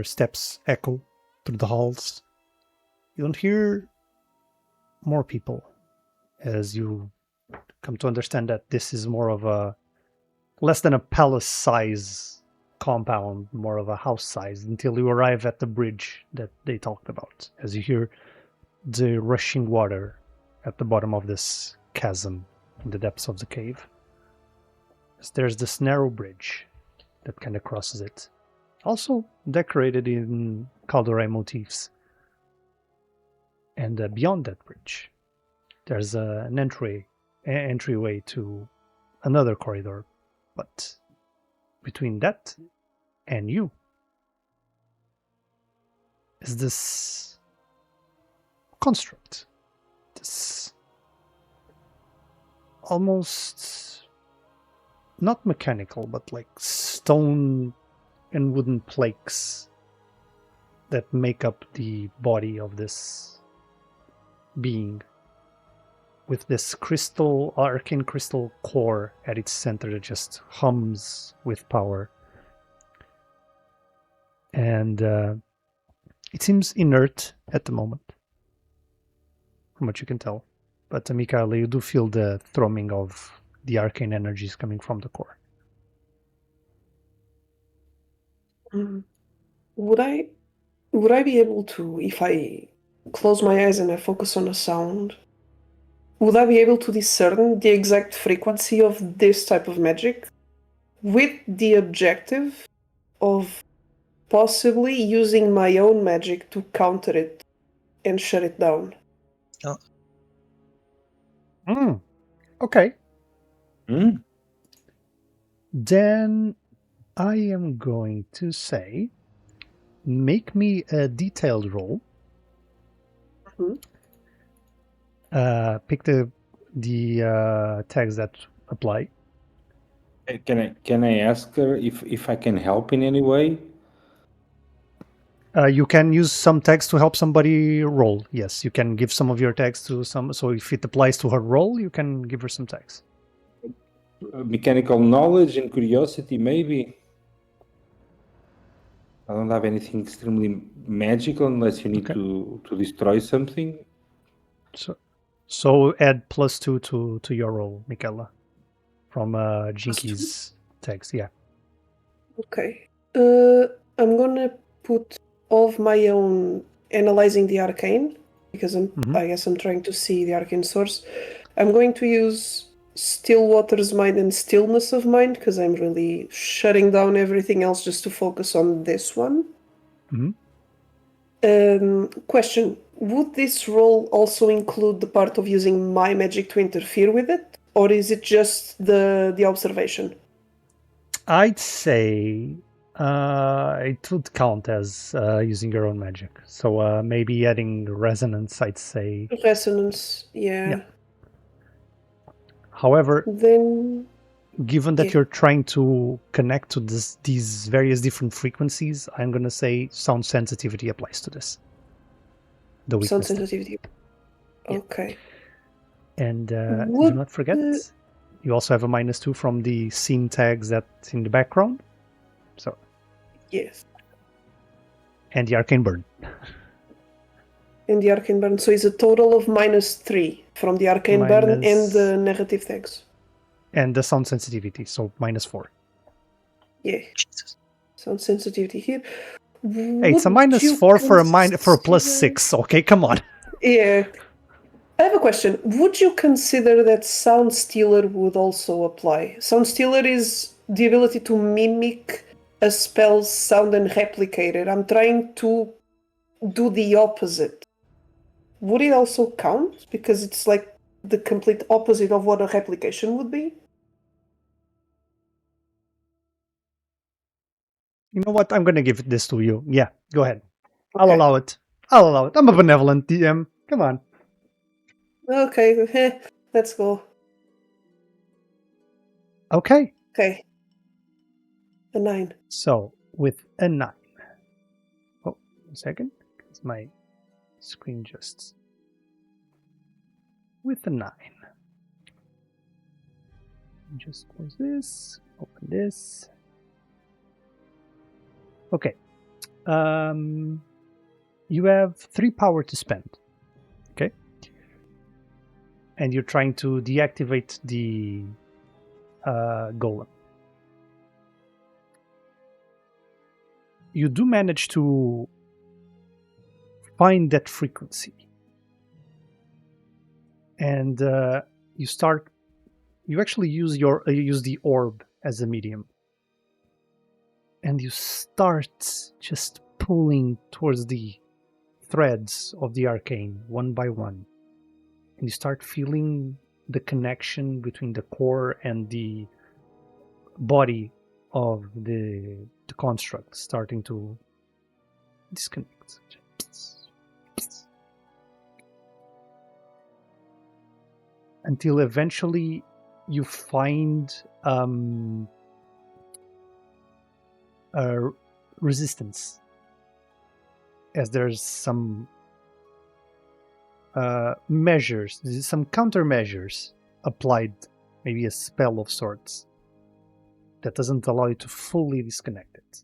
steps echo through the halls. You don't hear more people as you come to understand that this is more of a less than a palace size compound, more of a house size, until you arrive at the bridge that they talked about, as you hear the rushing water at the bottom of this chasm in the depths of the cave. There's this narrow bridge that kind of crosses it, also decorated in Calderay motifs. And beyond that bridge, there's an entryway to another corridor. But between that and you is this construct. This almost not mechanical, but like stone and wooden plaques that make up the body of this being, with this arcane crystal core at its center that just hums with power. And it seems inert at the moment, from what you can tell. But Mikhaila, you do feel the thrumming of the arcane energies coming from the core. Would I be able to, if I close my eyes and I focus on a sound, would I be able to discern the exact frequency of this type of magic with the objective of possibly using my own magic to counter it and shut it down? Okay. Hmm? Then I am going to say, make me a detailed roll. Pick the tags that apply. Can I ask her if I can help in any way? You can use some tags to help somebody roll. Yes, you can give some of your tags to some. So if it applies to her roll, you can give her some tags. Mechanical knowledge and curiosity, maybe. I don't have anything extremely magical unless you need to destroy something. So add +2 to your roll, Mikhaila, from Jynky's tags. Yeah. Okay. I'm gonna put all of my own analyzing the arcane, because I guess I'm trying to see the arcane source. I'm going to use Stillwater's Mind and Stillness of Mind, because I'm really shutting down everything else just to focus on this one. Question: would this roll also include the part of using my magic to interfere with it, or is it just the observation? I'd say it would count as using your own magic. So maybe adding resonance, I'd say. Resonance, yeah. However, then given that you're trying to connect to these various different frequencies, I'm going to say sound sensitivity applies to this. The weakness. Sound sensitivity. Okay. And do not forget, you also have a -2 from the scene tags that's in the background. So. Yes. And the arcane burn. And the arcane burn. So it's a total of -3 from the arcane burn and the negative tags. And the sound sensitivity, so -4. Yeah. Jesus. Sound sensitivity here. Hey, it's a -4 for a +6. Okay, come on. Yeah. I have a question. Would you consider that Sound Stealer would also apply? Sound Stealer is the ability to mimic a spell's sound and replicate it. I'm trying to do the opposite. Would it also count? Because it's like the complete opposite of what a replication would be? You know what? I'm going to give this to you. Yeah, go ahead. I'll allow it. I'm a benevolent DM. Come on. Okay, let's go. Okay. Okay. A 9. So, with a 9. Oh, 1 second. Because my screen just... With a 9. Just close this. Open this. Okay. You have 3 power to spend. Okay. And you're trying to deactivate the golem. You do manage to find that frequency. And you actually use the orb as a medium. And you start just pulling towards the threads of the arcane one by one. And you start feeling the connection between the core and the body of the construct starting to disconnect. Until eventually you find a resistance. as there's some measures, some countermeasures applied, maybe a spell of sorts that doesn't allow you to fully disconnect it.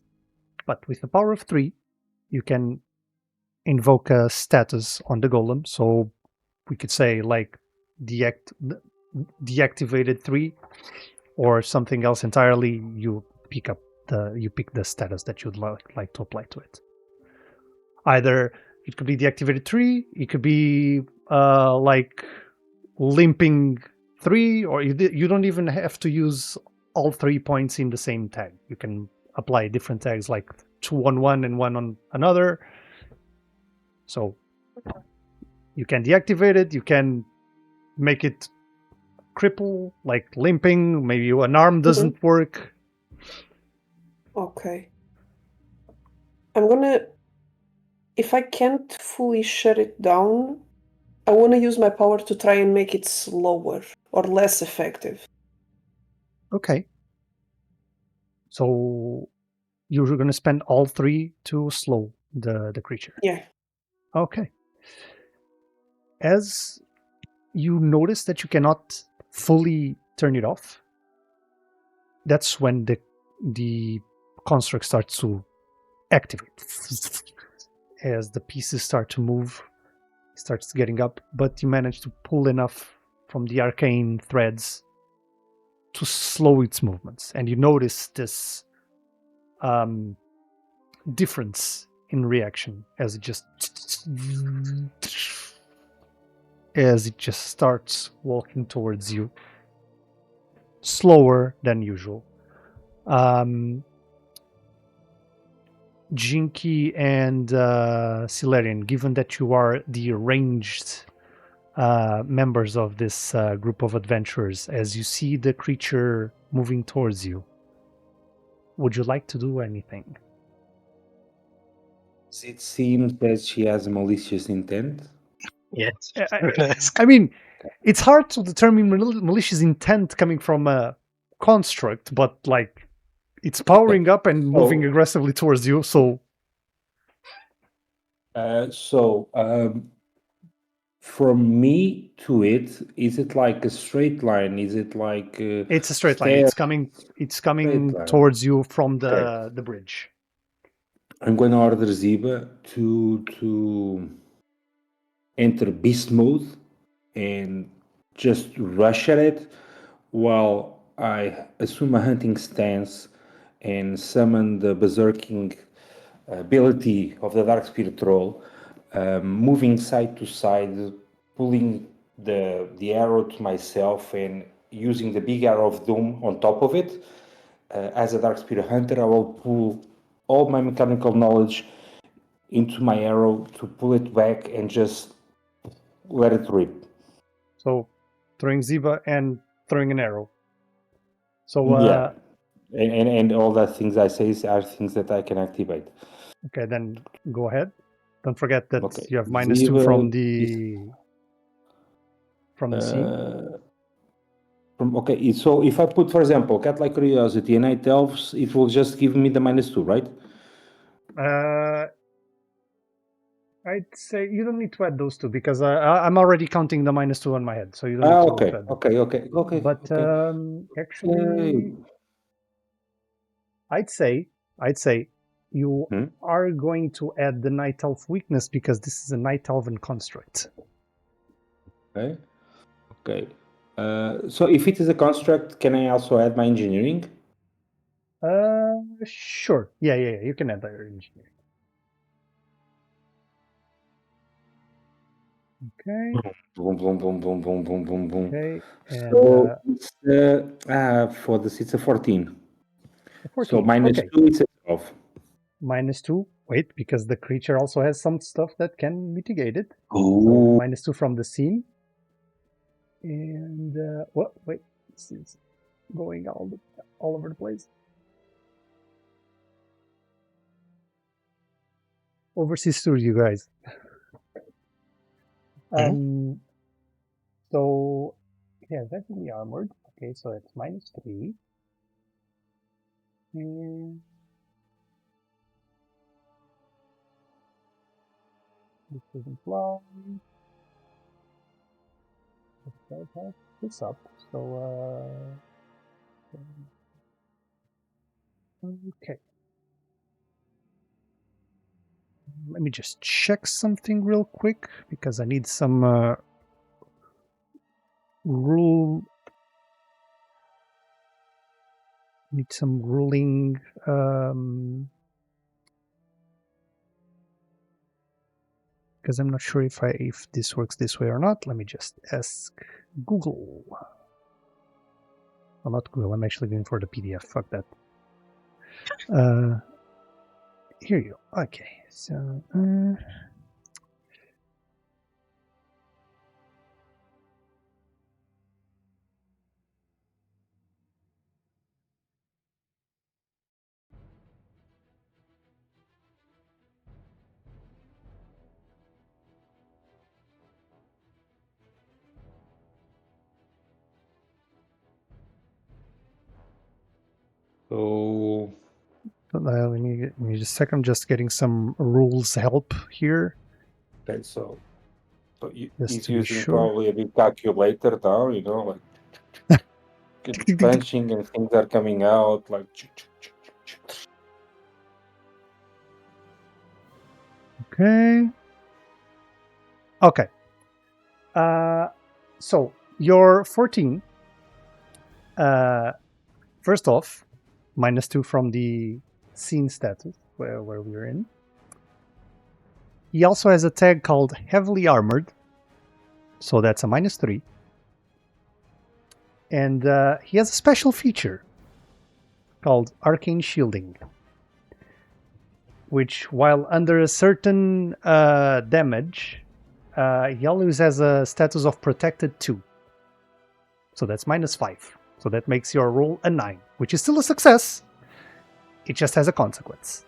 But with the power of 3, you can invoke a status on the golem. So we could say like deactivated 3 or something else entirely. You pick the status that you'd like to apply to it. Either it could be deactivated 3, it could be like limping 3, or you don't even have to use all 3 points in the same tag. You can apply different tags like 2 on one and 1 on another. So you can deactivate it, you can make it cripple, like limping, maybe an arm doesn't work. Okay. I'm gonna... If I can't fully shut it down, I want to use my power to try and make it slower or less effective. Okay. So you're going to spend all 3 to slow the creature. Yeah. Okay. As you notice that you cannot fully turn it off, that's when the construct starts to activate. As the pieces start to move, it starts getting up, but you manage to pull enough from the arcane threads to slow its movements. And you notice this difference in reaction as it just starts walking towards you, slower than usual. Jynky and Silerian, given that you are the ranged members of this group of adventurers, as you see the creature moving towards you, would you like to do anything? It seems that she has a malicious intent. Yes. I mean, it's hard to determine malicious intent coming from a construct, but like it's powering up and moving aggressively towards you. So, from me to it, is it like a straight line? Is it like it's a straight line. It's coming towards you from the bridge. I'm going to order Ziba to enter beast mode and just rush at it while I assume a hunting stance and summon the berserking ability of the Dark Spirit Troll, moving side to side, pulling the arrow to myself and using the big arrow of doom on top of it. As a Dark Spirit Hunter, I will pull all my mechanical knowledge into my arrow to pull it back and just let it rip. So, throwing Ziba and throwing an arrow. So, yeah. And all the things I say are things that I can activate. Okay, then go ahead. Don't forget that you have -2 Ziba from the scene. So if I put, for example, Cat Like Curiosity and Night Elves, it will just give me the -2, right? I'd say you don't need to add those two because I'm already counting the -2 on my head, so you don't need to add them. Okay. But actually, I'd say you are going to add the Night Elf weakness because this is a Night Elven construct. Okay. So if it is a construct, can I also add my engineering? Sure. Yeah. You can add your engineering. Okay. Boom. Okay. And so for this, it's a 14. 14. So -2, it's a 12. -2. Wait, because the creature also has some stuff that can mitigate it. Ooh. So -2 from the scene. And wait, this is going all over the place. Overseas tour, you guys. So yeah, that's really armored. Okay, so it's -3. And This doesn't fly. Let's have this up. So, okay. Let me just check something real quick because I need some ruling. Because I'm not sure if this works this way or not. Let me just ask Google. Well, not Google. I'm actually going for the PDF. Fuck that. Here you go. Okay. So. So Let me just a second. I'm just getting some rules help here. okay, so Just he's to be using sure. probably a big calculator now, like punching and things are coming out like. Okay. Okay. So your 14. First off, -2 from the scene status where we're in. He also has a tag called Heavily Armored, so that's a -3. And he has a special feature called Arcane Shielding, which, while under a certain damage, he always has a status of Protected 2. So that's -5. So that makes your roll a 9, which is still a success. It just has a consequence.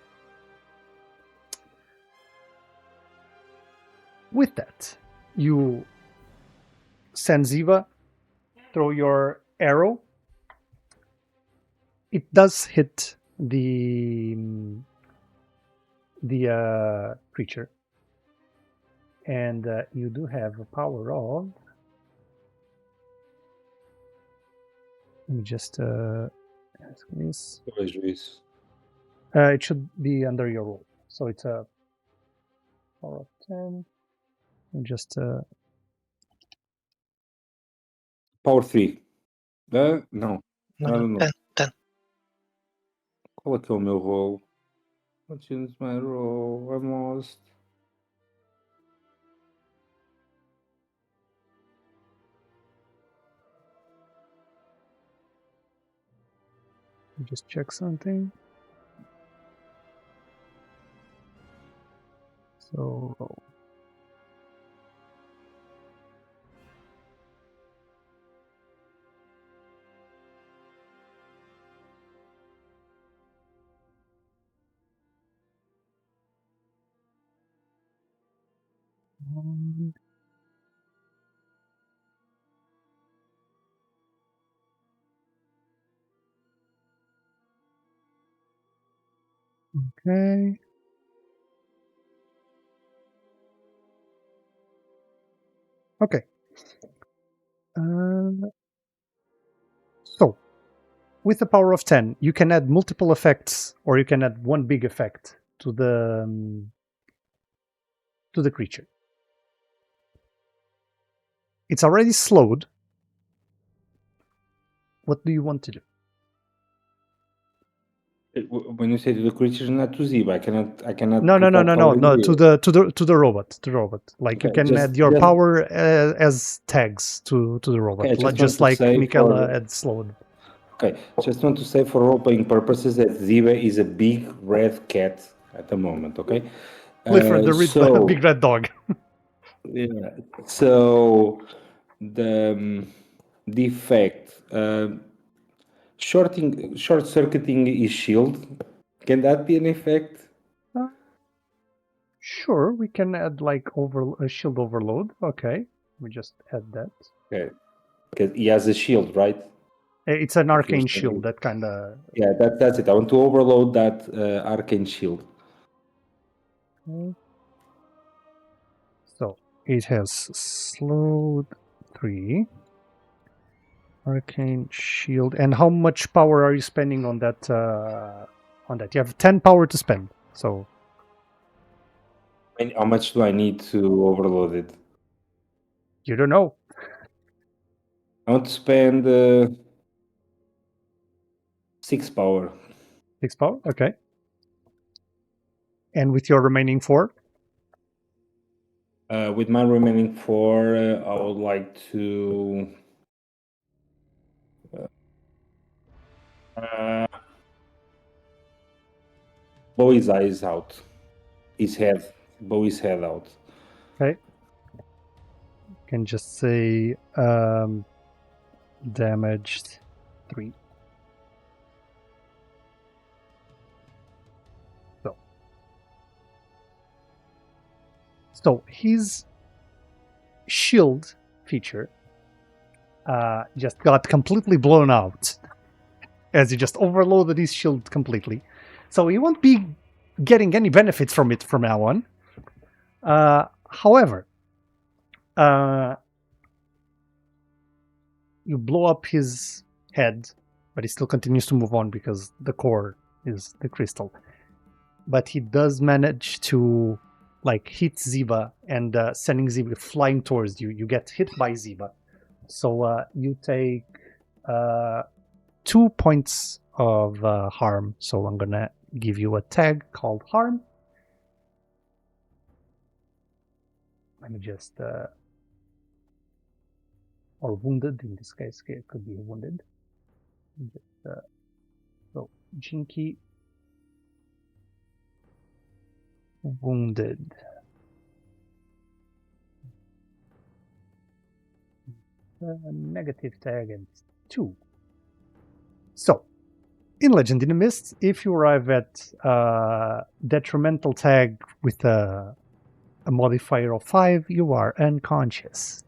With that, you send Ziva, throw your arrow. It does hit the creature. And you do have a power of... Let me just ask this. It should be under your roll. So it's a power of 10. And just... Power 3. No. No, I don't know. 10. Qual é que é o meu roll? What's my roll? I'm lost. Just check something. So roll. Okay. Okay. So, with the power of 10, you can add multiple effects, or you can add one big effect to the creature. It's already slowed. What do you want to do? When you say to the creature, not to Ziva, I cannot. No. put that power in To Ziva. the robot. Like Okay, you can just- add your just- power as tags to the robot, Okay, just like Mikhaila had slowed. Okay, just want to say for role-playing purposes that Ziva is a big red cat at the moment, okay? Clifford, the big red dog. Yeah, so the effect, short-circuiting his shield, can that be an effect? Sure, we can add like a shield overload. Okay, we just add that. Okay, because he has a shield, right? It's an arcane shield, that kind of... Yeah, that's it. I want to overload that arcane shield. Okay. it has slowed 3. Arcane shield. And how much power are you spending on that? You have 10 power to spend. So And how much do I need to overload it? you don't know. I want to spend 6 power. 6 power. Okay. And with your remaining 4, With my remaining 4, I would like to blow his eyes out. Blow his head out. okay. Can just say damaged 3. So his shield feature just got completely blown out as he just overloaded his shield completely. So he won't be getting any benefits from it from now on. However, you blow up his head, but he still continues to move on because the core is the crystal. But he does manage to hit Ziba and sending Ziba flying towards you. You get hit by Ziba. So you take 2 points of harm. So I'm gonna give you a tag called harm. Let me just or wounded in this case. It could be wounded. Just, so Jynky wounded. Negative tag and 2. So, in Legend in the Mist, if you arrive at detrimental tag with a modifier of 5, you are unconscious.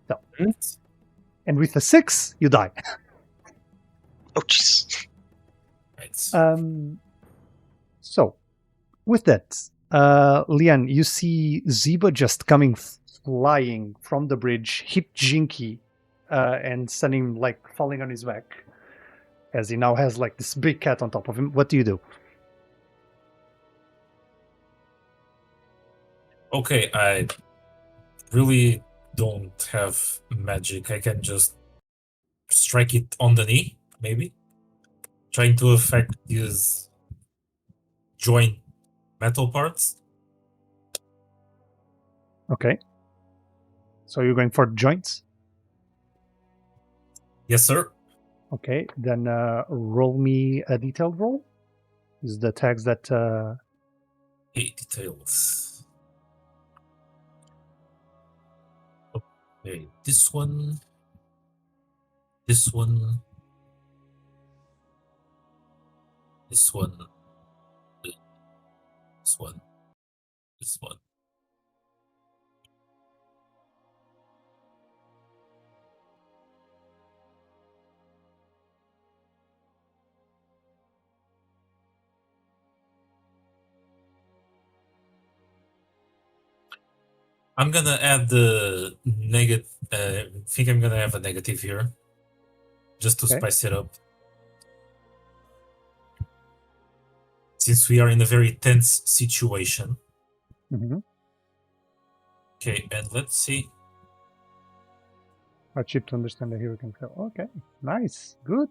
So, and with a 6, you die. Oh, jeez. Right. So, with that, Lian, you see Ziba just coming flying from the bridge, hit Jynky, and send him falling on his back, as he now has this big cat on top of him. What do you do? Okay, I really don't have magic. I can just strike it on the knee, maybe. Trying to affect his joint metal parts. Okay. So you're going for joints? Yes, sir. Okay, then roll me a detailed roll. Is the tags that... Okay, details. Okay, this one. This one. This one. This one. This one. I'm gonna add the negative. I think I'm gonna have a negative here, just to Okay. spice it up. Since we are in a very tense situation. Mm-hmm. Okay, and let's see. Hardship to understand the hero can fail. Okay, nice. Good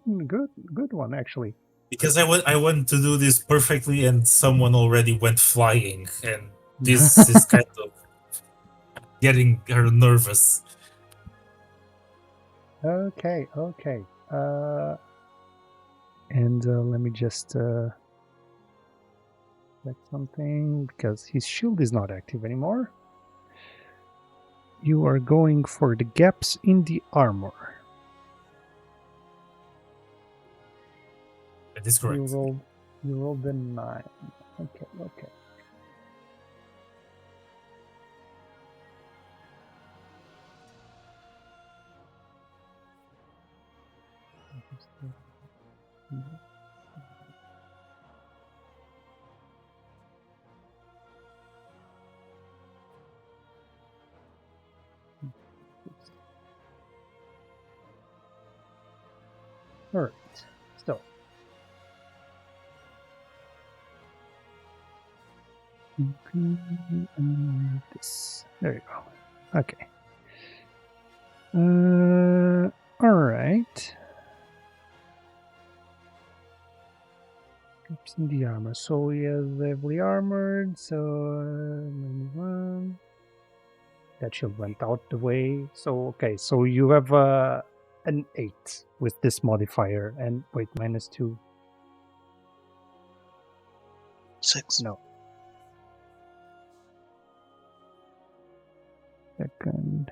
one, actually. Because I want to do this perfectly, and someone already went flying, and this is kind of getting her nervous. Okay. And let me just check something, because his shield is not active anymore. You are going for the gaps in the armor. That is correct. You rolled a 9. Okay. This. There you go. Okay. All right. Gaps in the armor. So he is heavily armored. So 91. That shield went out the way. So okay. So you have an 8 with this modifier, and wait, -2. 6. No. Second.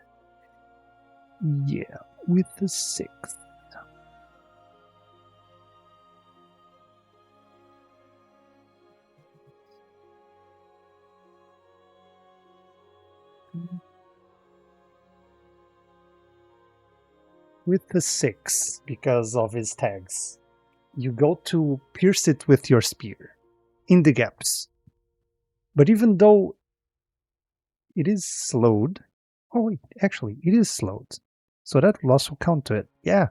Yeah, with the 6. With the 6, because of his tags, you go to pierce it with your spear in the gaps. But even though it is slowed, oh wait, actually, it is slowed. So that will also count to it. Yeah.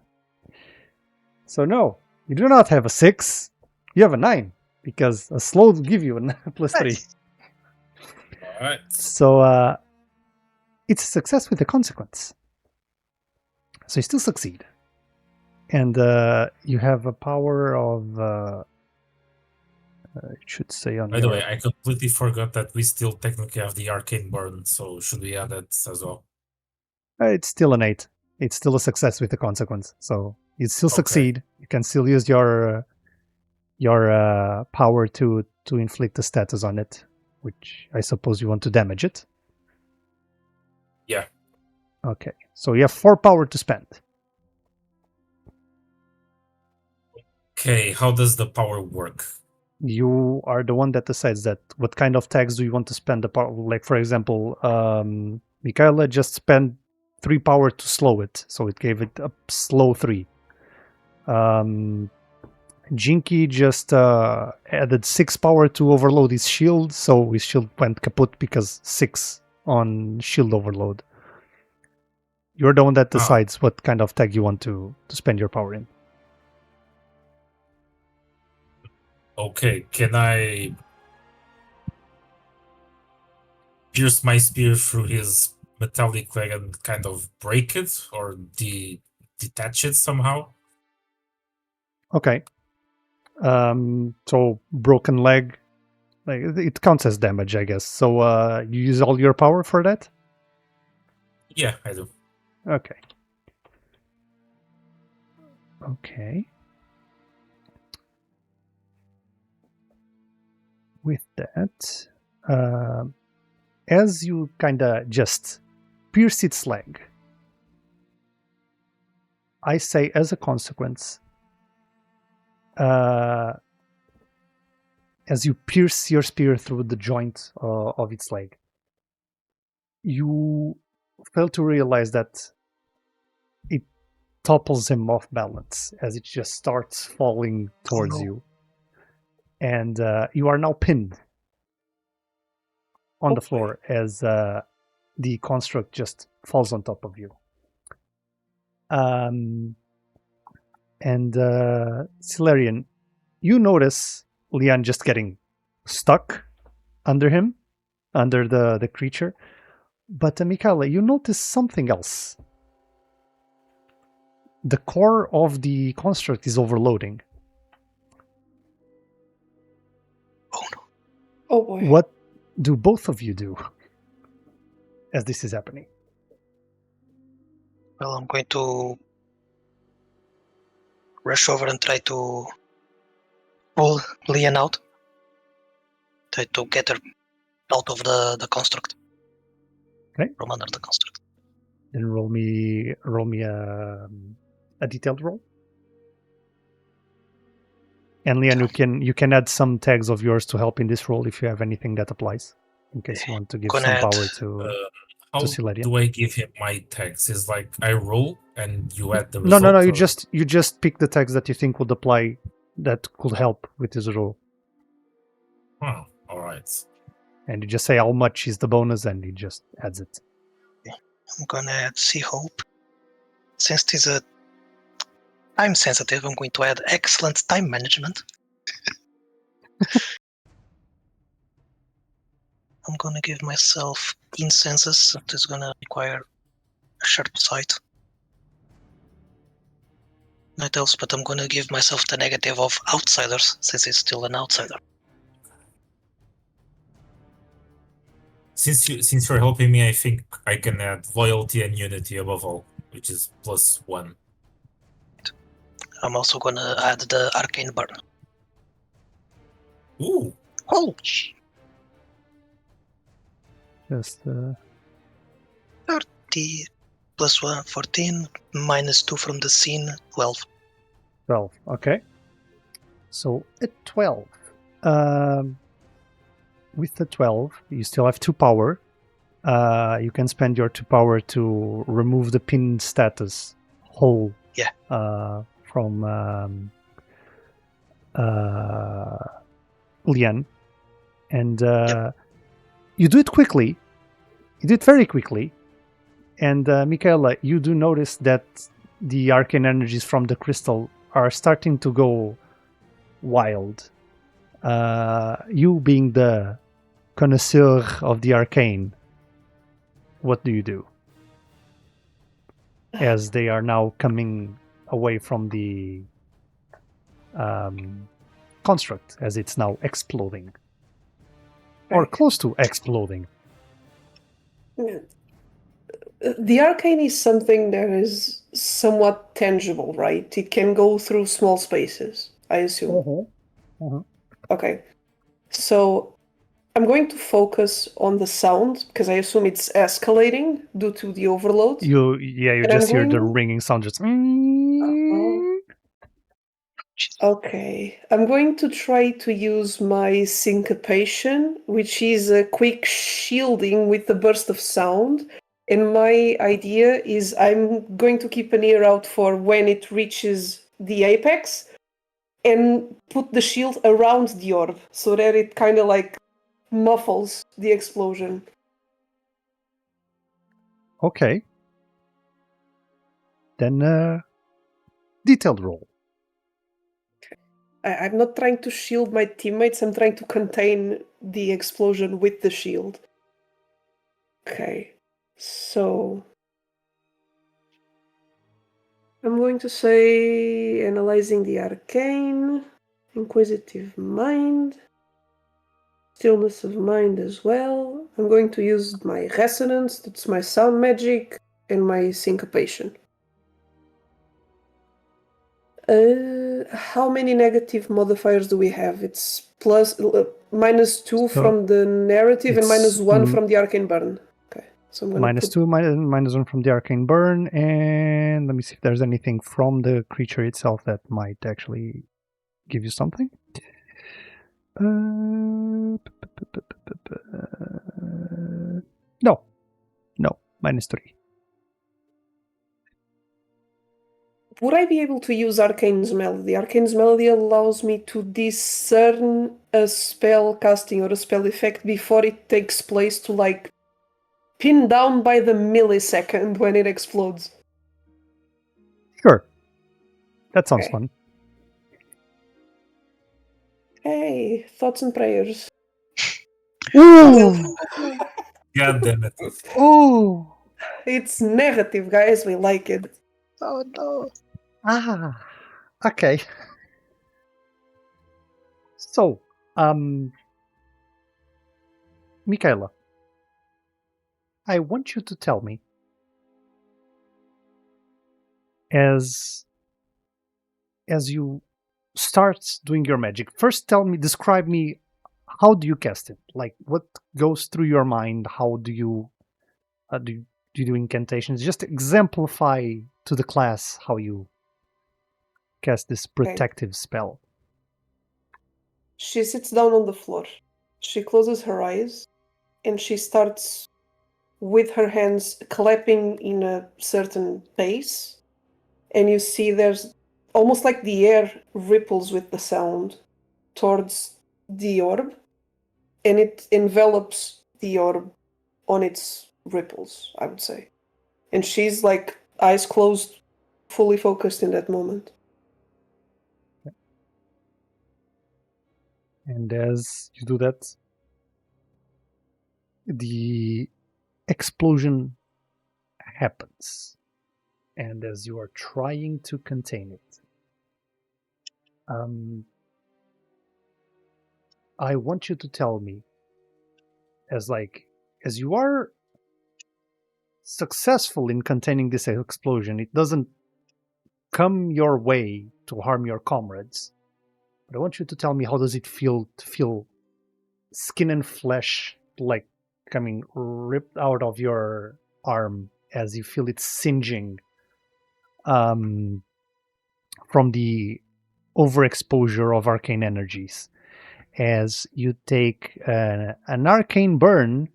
So no, you do not have a 6. You have a 9, because a slow will give you a +3. Alright. So it's a success with a consequence. So you still succeed. And you have a power of, it should say on By your... the way, I completely forgot that we still technically have the arcane burn, so should we add that as well? It's still an 8. It's still a success with a consequence. So you still Okay. succeed. You can still use your power to inflict a status on it, which I suppose you want to damage it. Yeah. Okay. So you have 4 power to spend. Okay, how does the power work? You are the one that decides that. What kind of tags do you want to spend the power? Like, for example, Mikhaila just spent 3 power to slow it, so it gave it a slow 3. Jynky just added 6 power to overload his shield, so his shield went kaput because 6 on shield overload. You're the one that decides what kind of tag you want to spend your power in. Okay, can I pierce my spear through his metallic leg and kind of break it or detach it somehow? Okay. So broken leg, like it counts as damage, I guess. So you use all your power for that? Yeah, I do. Okay. Okay. With that, as you kind of just pierce its leg, I say as a consequence, as you pierce your spear through the joint of its leg, you fail to realize that it topples him off balance as it just starts falling towards you. And you are now pinned on the floor as the construct just falls on top of you. And Silarian, you notice Leon just getting stuck under him, under the creature. But Mikhaila, you notice something else. The core of the construct is overloading. Oh no. Oh boy. What do both of you do as this is happening? Well, I'm going to rush over and try to pull Leon out. Try to get her out of the construct. Okay. From under the construct. Then roll me a detailed roll. And Leon, you can add some tags of yours to help in this roll if you have anything that applies, in case you want to give some power to How Silarian. do I give him my tags? Is like I roll and you add the No, result? you just pick the tags that you think would apply, that could help with this roll. Oh, all right. And you just say how much is the bonus, and he just adds it. I'm gonna add Sea Hope. Since it is a time sensitive, I'm going to add excellent time management. I'm gonna give myself incenses. That is gonna require a sharp sight. Night elves, but I'm gonna give myself the negative of outsiders, since it's still an outsider. Since you're helping me, I think I can add loyalty and unity above all, which is +1. I'm also gonna add the arcane burn. Ooh, Oh, Just 30 plus 1, 14, minus 2 from the scene, 12. 12. Okay. So at 12, with the 12, you still have 2 power. You can spend your 2 power to remove the pin status whole. Yeah. From Lian, and you do it quickly. You do it very quickly, and Mikhaila, you do notice that the arcane energies from the crystal are starting to go wild. You being the connoisseur of the arcane, what do you do? As they are now coming away from the construct, as it's now exploding. Or close to exploding. The arcane is something that is somewhat tangible, right? It can go through small spaces, I assume. Okay. So I'm going to focus on the sound, because I assume it's escalating due to the overload. You And just I'm hear the going- ringing sound, just... Okay. I'm going to try to use my syncopation, which is a quick shielding with a burst of sound. And my idea is I'm going to keep an ear out for when it reaches the apex and put the shield around the orb so that it kind of like muffles the explosion. Okay. Then detailed roll. I'm not trying to shield my teammates, I'm trying to contain the explosion with the shield. Okay, so I'm going to say analyzing the arcane, inquisitive mind, stillness of mind as well. I'm going to use my resonance, that's my sound magic, and my syncopation. How many negative modifiers do we have? It's -2 from the narrative and -1 from the arcane burn. Okay, so I'm going to -2, -1 from the arcane burn, and let me see if there's anything from the creature itself that might actually give you something. No, -3. Would I be able to use Arcane's Melody? Arcane's Melody allows me to discern a spell casting or a spell effect before it takes place to like pin down by the millisecond when it explodes. Sure. That sounds Okay. fun. Hey, thoughts and prayers. Ooh! God damn it. Ooh! It's negative, guys. We like it. Oh no. Ah, okay. So, Mikhaila, I want you to tell me, as you start doing your magic, first describe me, how do you cast it? Like, what goes through your mind? How do you do incantations? Just exemplify to the class how you cast this protective spell. She sits down on the floor. She closes her eyes and she starts with her hands clapping in a certain pace. And you see there's almost like the air ripples with the sound towards the orb. And it envelops the orb on its ripples, I would say. And she's like eyes closed, fully focused in that moment. And as you do that, the explosion happens, and as you are trying to contain it, I want you to tell me, as you are successful in containing this explosion, it doesn't come your way to harm your comrades. But I want you to tell me, how does it feel to feel skin and flesh like coming ripped out of your arm as you feel it singeing from the overexposure of arcane energies, as you take an arcane burn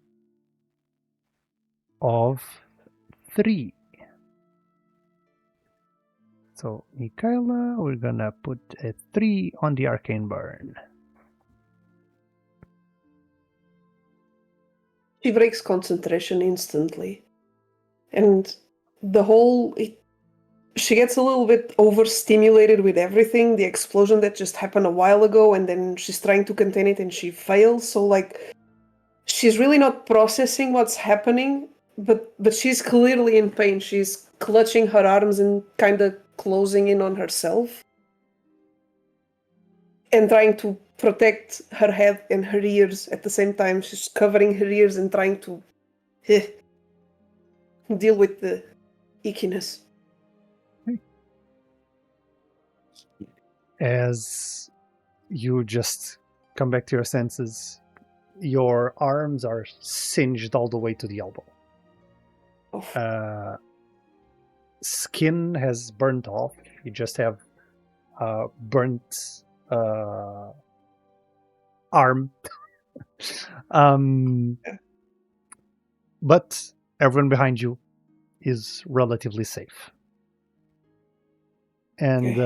of 3. So, Mikhaila, we're gonna put a 3 on the arcane burn. She breaks concentration instantly. And she gets a little bit overstimulated with everything, the explosion that just happened a while ago, and then she's trying to contain it and she fails. So she's really not processing what's happening, but she's clearly in pain. She's clutching her arms and kind of closing in on herself and trying to protect her head and her ears at the same time. She's covering her ears and trying to deal with the ickiness. As you just come back to your senses, your arms are singed all the way to the elbow. Skin has burnt off. You just have burnt arm. But everyone behind you is relatively safe. And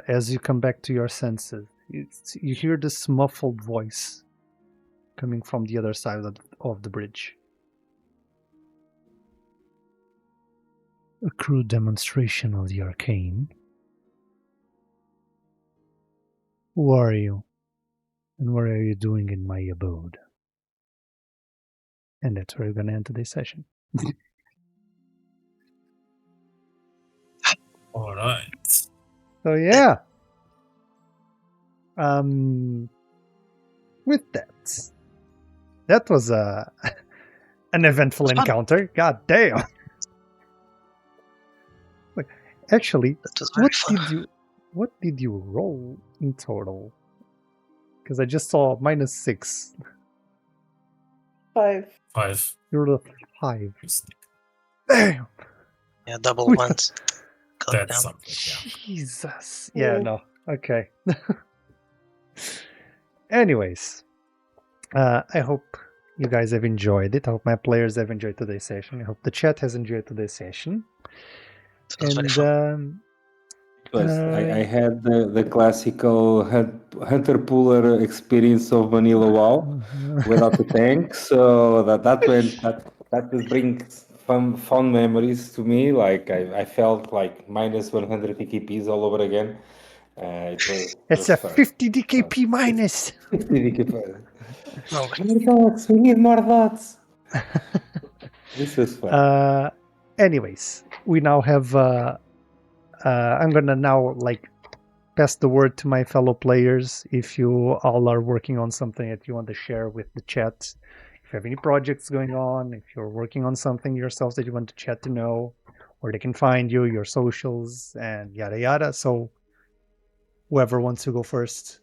as you come back to your senses, you hear this muffled voice coming from the other side of the bridge. A crude demonstration of the arcane. Who are you? And what are you doing in my abode? And that's where we're going to end today's session. All right. So yeah. With that was an eventful encounter. God damn. Wait, actually, what did you roll in total? Because I just saw -6. 5. 5. You rolled a 5. Damn. Yeah, double ones. That's something. Yeah. Jesus. Yeah, no. Okay. Anyways, I hope you guys have enjoyed it. I hope my players have enjoyed today's session. I hope the chat has enjoyed today's session. And I had the classical hunter puller experience of Vanilla WoW without the tank, so that will bring fun memories to me. Like I felt like -100 DKPs all over again. It's a 50 DKP minus. 50 DKP. No. More dots. We need more dots. This was fun. Anyways, we now have. I'm gonna now pass the word to my fellow players. If you all are working on something that you want to share with the chat, if you have any projects going on, if you're working on something yourselves that you want the chat to know, where they can find you, your socials, and yada yada. So whoever wants to go first.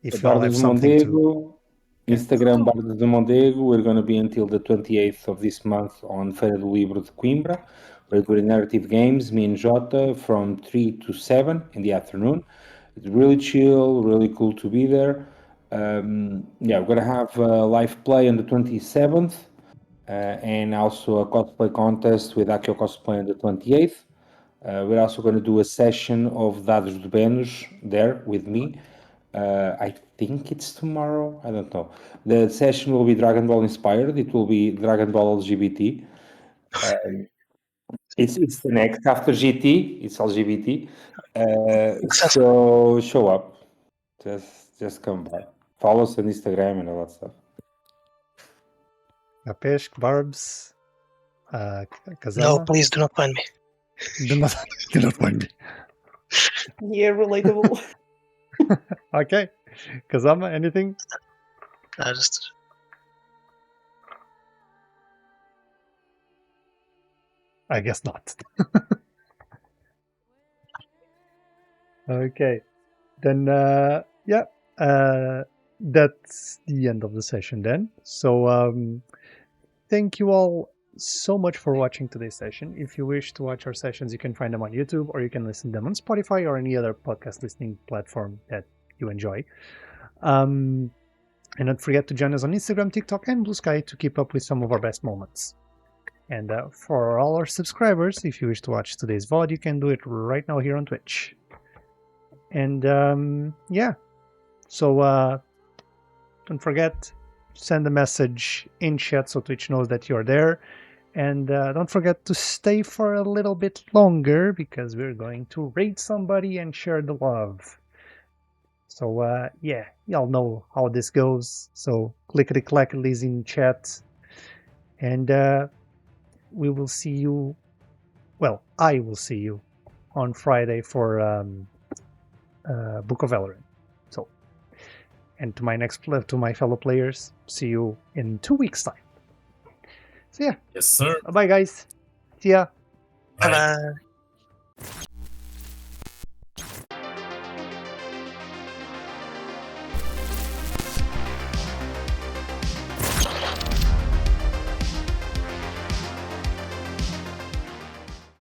If you all have something to... Instagram Bardas do Mondego. We're going to be until the 28th of this month on Feira do Livro de Coimbra. We're doing narrative games, me and Jota, from 3 to 7 in the afternoon. It's really chill, really cool to be there. We're going to have a live play on the 27th and also a cosplay contest with Akio Cosplay on the 28th. We're also going to do a session of Dados de Benos there with me. I think it's tomorrow. I don't know. The session will be Dragon Ball inspired. It will be Dragon Ball LGBT. It's the next after GT. It's LGBT. So show up. Just come by. Follow us on Instagram and all that stuff. Kapeshk, Barbs, No, Kazama. please do not find me. Do not, do not find me. Yeah, relatable. Okay. Kazama, anything? I just I guess not. Okay. Then, that's the end of the session then. So, thank you all so much for watching today's session. If you wish to watch our sessions, you can find them on YouTube, or you can listen to them on Spotify or any other podcast listening platform that you enjoy. And don't forget to join us on Instagram, TikTok, and Blue Sky to keep up with some of our best moments. And for all our subscribers, if you wish to watch today's VOD, you can do it right now here on Twitch. And so don't forget, send a message in chat so Twitch knows that you're there. And don't forget to stay for a little bit longer, because we're going to raid somebody and share the love. So y'all know how this goes. So clickety-clackety in chat. And we will see you, well, I will see you on Friday for Book of Valorant. So, and to my fellow players, see you in 2 weeks' time. So yeah, Yes, sir. bye guys. See ya. Bye. bye.